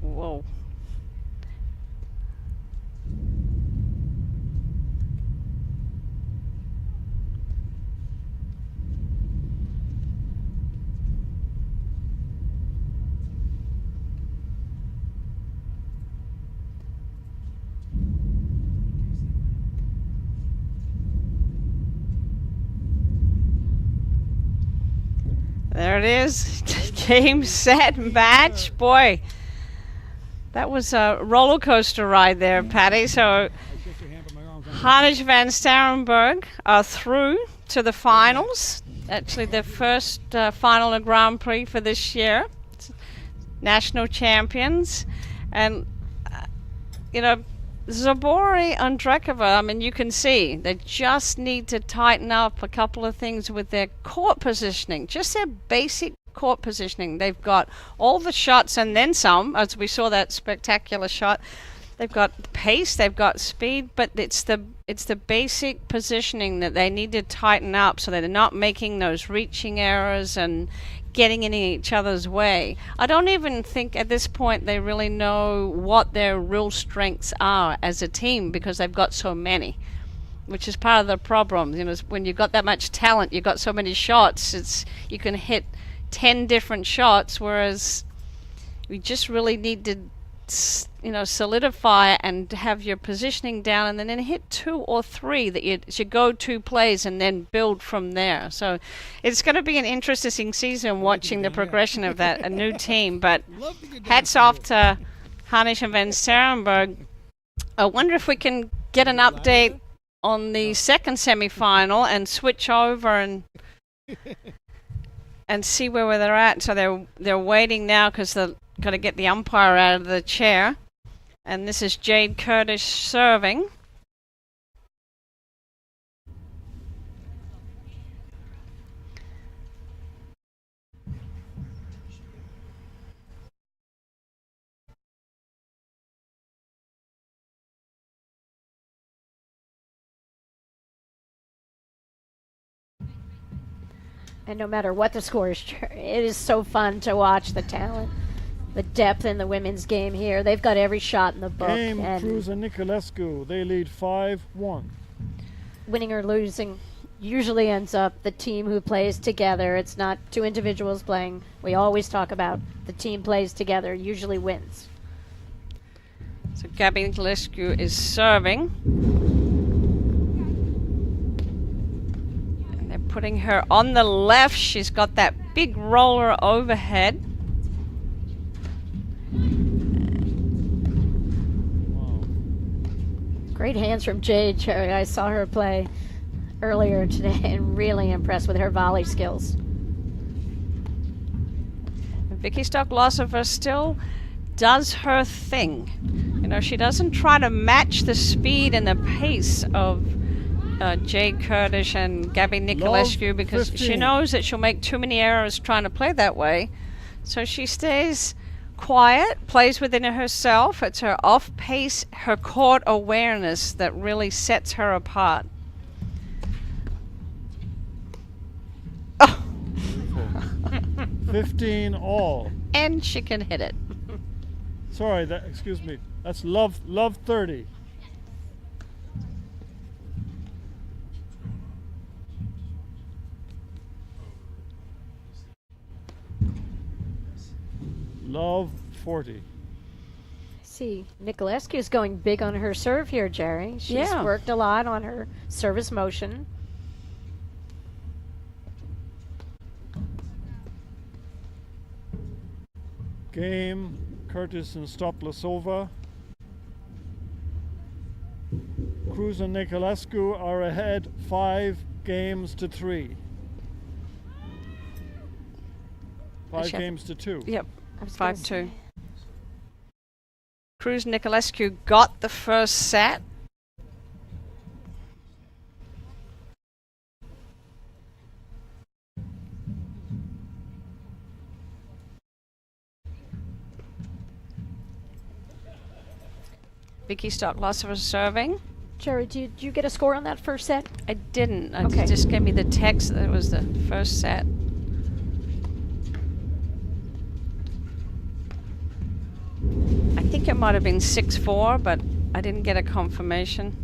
Whoa. There it is. Game, set, match. Boy, that was a roller coaster ride there, Patty. So Hanisch Van Starrenburg are through to the finals. Actually, their first final in Grand Prix for this year. National champions. And, you know, Zubori, Ondrejkova, I mean, you can see they just need to tighten up a couple of things with their court positioning, just their basic court positioning. They've got all the shots and then some, as we saw that spectacular shot. They've got pace, they've got speed, but it's the basic positioning that they need to tighten up so that they're not making those reaching errors and getting in each other's way. I don't even think at this point they really know what their real strengths are as a team because they've got so many, which is part of the problem. You know, when you've got that much talent, you've got so many shots, you can hit 10 different shots, whereas we just really need to solidify and have your positioning down, and then hit 2 or 3 that you go-to plays, and then build from there. So it's going to be an interesting season watching the progression of that a new team. But hats off to Hanisch and Van Starrenburg. I wonder if we can get an update on the second semi-final and switch over and see where they're at. So they're waiting now because they've got to get the umpire out of the chair. And this is Jade Curtis serving. And no matter what the score is, it is so fun to watch the talent, the depth in the women's game here. They've got every shot in the book. Game and Cruz and Nicolescu. They lead 5-1. winning or losing usually ends up the team who plays together. It's not two individuals playing. We always talk about the team plays together, usually wins. So Gabby Nicolescu is serving. Putting her on the left. She's got that big roller overhead. Wow. Great hands from Jade Cherry. I saw her play earlier today and really impressed with her volley skills. Vicky Stock-Lossover still does her thing. You know, she doesn't try to match the speed and the pace of Jade Curtis and Gabby Nicolescu because she knows that she'll make too many errors trying to play that way. So she stays quiet, plays within herself. It's her off-pace, her court awareness that really sets her apart. Oh. 15 all. And she can hit it. Sorry, excuse me. That's love 30. Love 40. See, Nicolescu is going big on her serve here, Jerry. She's worked a lot on her service motion. Game Curtis and Stock-Lossover. Cruz and Nicolescu are ahead 5-3. 5-2. Yep, 5-2. Cruz Nicolescu got the first set. Vicky Stock-Lossover serving. Jerry, did you get a score on that first set? I didn't. Okay. It just gave me the text that it was the first set. I think it might have been 6-4, but I didn't get a confirmation.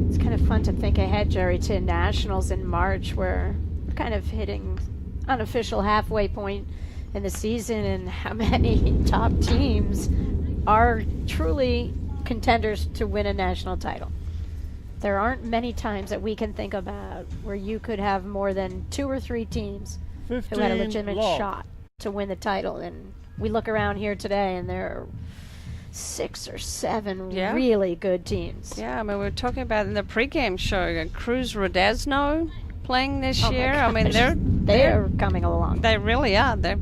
It's kind of fun to think ahead, Jerry, to nationals in March, where we're kind of hitting unofficial halfway point in the season, and how many top teams are truly contenders to win a national title. There aren't many times that we can think about where you could have more than 2 or 3 teams 15 who had a legitimate love. shot to win the title. And we look around here today, and there are 6 or 7 Yeah. really good teams. Yeah, I mean, we were talking about in the pregame show, Cruz Rodasno playing this Oh my year. I mean, gosh, they're coming along. they really are. They're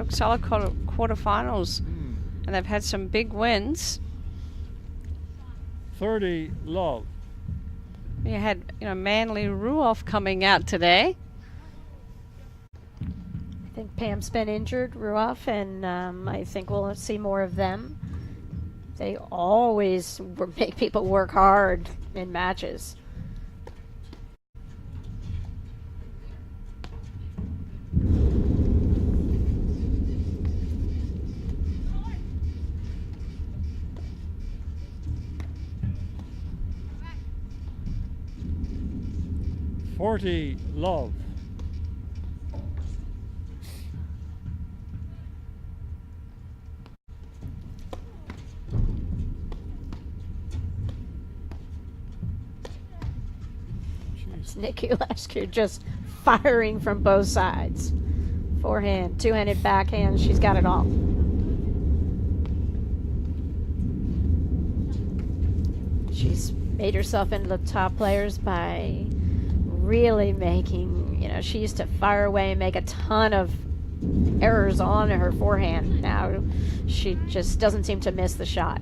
solid quarterfinals, and they've had some big wins. 30 love. You had, Manly Ruoff coming out today. I think Pam's been injured, Ruoff, and I think we'll see more of them. They always make people work hard in matches. Forty love. Nikki Lesker just firing from both sides. Forehand, two-handed backhand, she's got it all. She's made herself into the top players by really making, she used to fire away and make a ton of errors on her forehand. Now she just doesn't seem to miss the shot.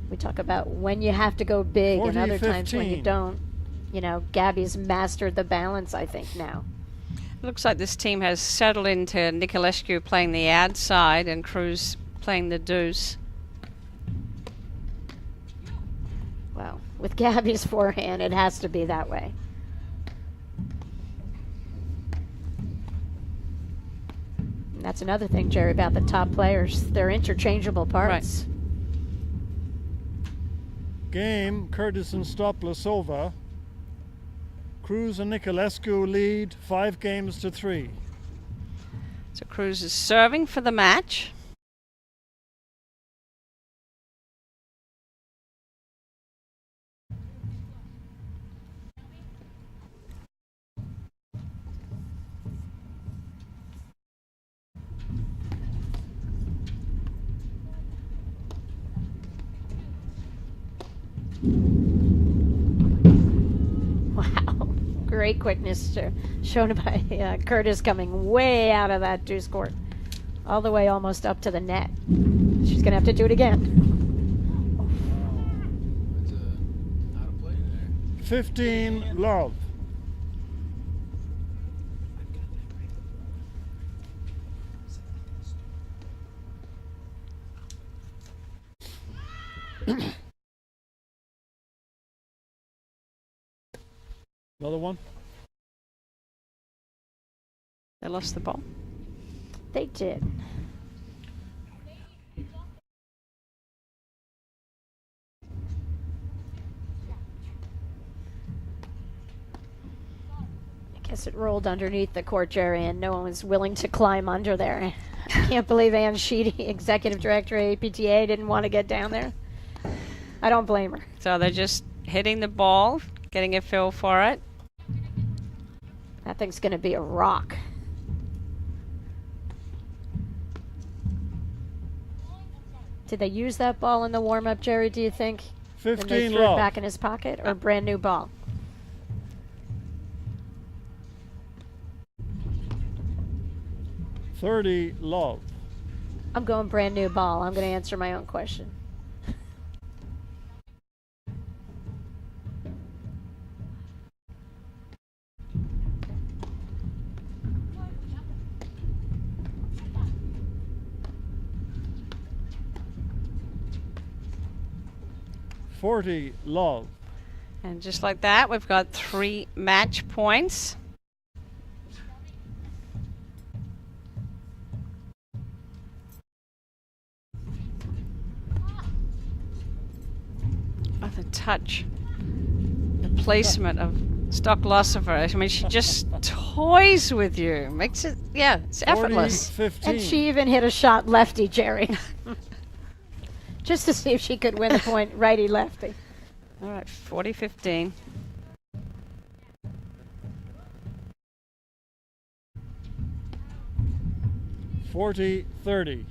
We talk about when you have to go big and other times when you 40-15. don't. Gabby's mastered the balance, I think, now. Looks like this team has settled into Nicolescu playing the outside and Cruz playing the deuce. Well, with Gabby's forehand, it has to be that way. And that's another thing, Jerry, about the top players. They're interchangeable parts. Game, Curtis and Stoplasova. Cruz and Nicolescu lead 5-3. So Cruz is serving for the match. Wow. Great quickness shown by Curtis coming way out of that deuce court. All the way almost up to the net. She's going to have to do it again. That's out of play there. 15 love. Another one. They lost the ball. They did. I guess it rolled underneath the court, Jerry, and no one was willing to climb under there. I can't believe Ann Sheedy, executive director of APTA, didn't want to get down there. I don't blame her. So they're just hitting the ball, getting a feel for it. That thing's going to be a rock. Did they use that ball in the warm-up, Jerry, do you think? And they 15 threw it love. back in his pocket, or brand new ball? $30 love. I'm going brand new ball. I'm going to answer my own question. $40 love. And just like that, we've got 3 match points. Oh, the touch. The placement of Stoklosover. I mean, she just toys with you. Makes it, it's effortless. 40-15. And she even hit a shot lefty, Jerry. just to see if she could win the point righty-lefty. All right, 40-15. $40-30.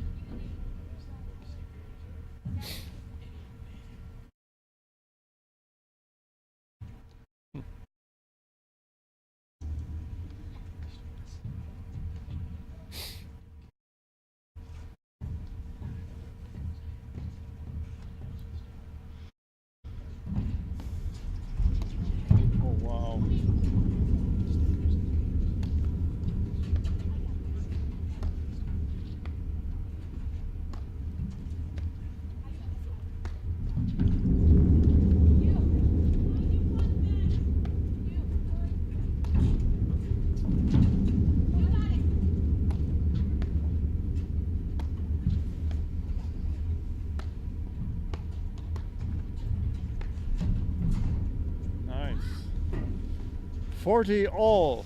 Oh, wow. Nice. 40 all.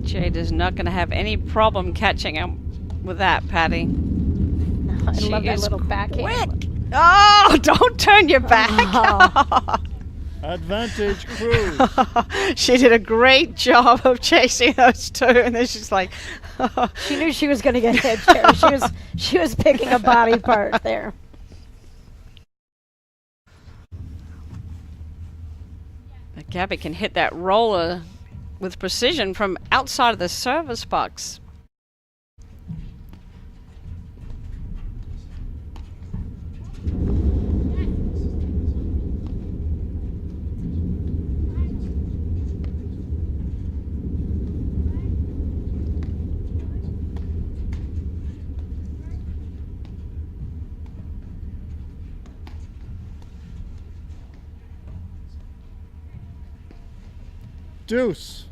Jade is not going to have any problem catching him with that, Patty. I She love that is little backhand. Oh, don't turn your back. Oh. Advantage Cruz. She did a great job of chasing those two, and then she's like, She knew she was going to get hit, Jerry. She was picking a body part there. Gabby can hit that roller with precision from outside of the service box. Deuce.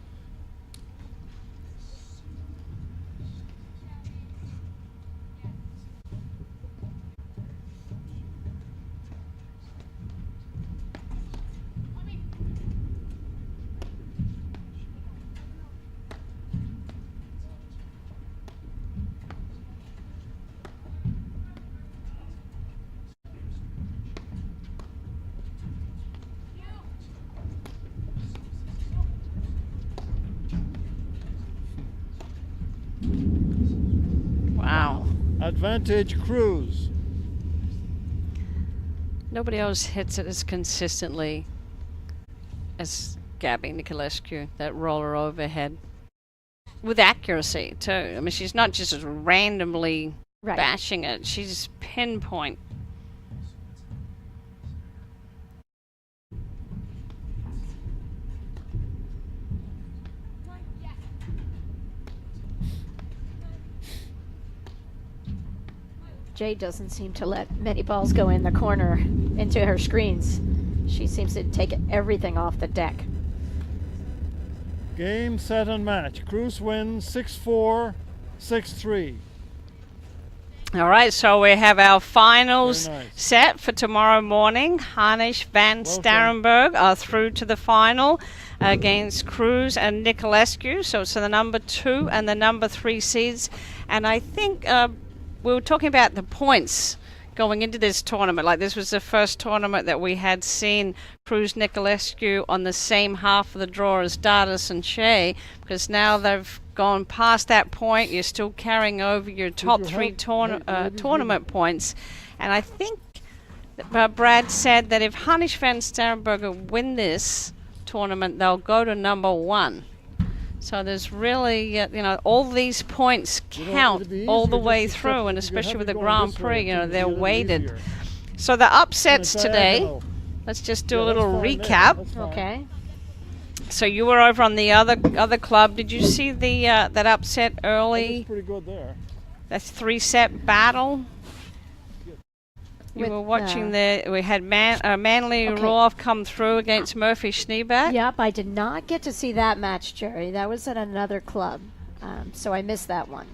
Wow. Advantage Cruz. Nobody else hits it as consistently as Gabby Nicolescu, that roller overhead. With accuracy, too. I mean, she's not just randomly Right. bashing it. She's pinpoint. Jade doesn't seem to let many balls go in the corner into her screens. She seems to take everything off the deck. Game, set, and match. Cruz wins 6-4, 6-3. All right, so we have our finals Very nice. set for tomorrow morning. Hanisch van Well done. Starrenburg are through to the final against Cruz and Nicolescu. So it's the number 2 and the number 3 seeds. And I think we were talking about the points going into this tournament. Like, this was the first tournament that we had seen Cruz Nicolescu on the same half of the draw as Dardis and Shea, because now they've gone past that point. You're still carrying over your top you 3 have- tournament points. And I think Brad said that if Hanisch van Starrenburg win this tournament, they'll go to number 1. So there's really, all these points count it'd be all the easier way just to through, step- and you especially have with it the going Grand this way, Prix, it would be they're a little weighted. easier. So the upsets And a today, diagonal. let's just do Yeah, a that's little fine there. recap. That's fine. Okay. So you were over on the other club. Did you see the that upset That early? was pretty good there. That 3-set battle. You With, were watching we had Manly Okay. Roth come through against Murphy Schneeback. Yep, I did not get to see that match, Jerry. That was at another club, so I missed that one.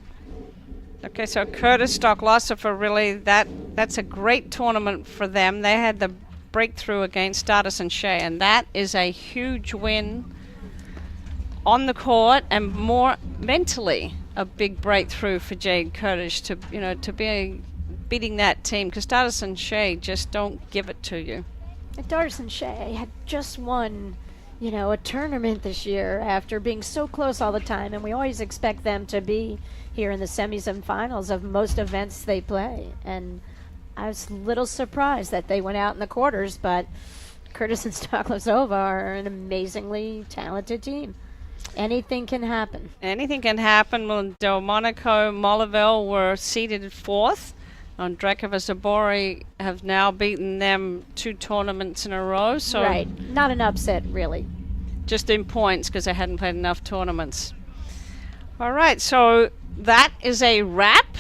Okay, so Curtis Stocklosopher, really, that's a great tournament for them. They had the breakthrough against Stardust and Shea, and that is a huge win on the court and more mentally a big breakthrough for Jade Curtis to be beating that team, because Stardust and Shea just don't give it to you. Stardust and Shea had just won, a tournament this year after being so close all the time, and we always expect them to be here in the semis and finals of most events they play. And I was a little surprised that they went out in the quarters, but Curtis and Stocklosova are an amazingly talented team. Anything can happen. Anything can happen. Well, Delmonico, Molleville were seeded fourth. Ondrejkova, Zubori have now beaten them 2 tournaments in a row. So right. Not an upset, really. Just in points, because they hadn't played enough tournaments. All right, so that is a wrap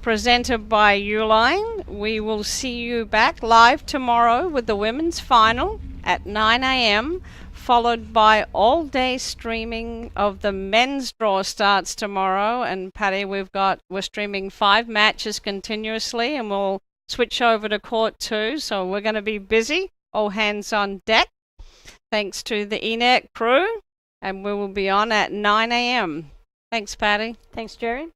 presented by Uline. We will see you back live tomorrow with the women's final at 9 a.m., followed by all-day streaming of the men's draw starts tomorrow. And Patty, we're streaming 5 matches continuously, and we'll switch over to court 2. So we're going to be busy, all hands on deck. Thanks to the ENET crew, and we will be on at 9 a.m. Thanks, Patty. Thanks, Jerry.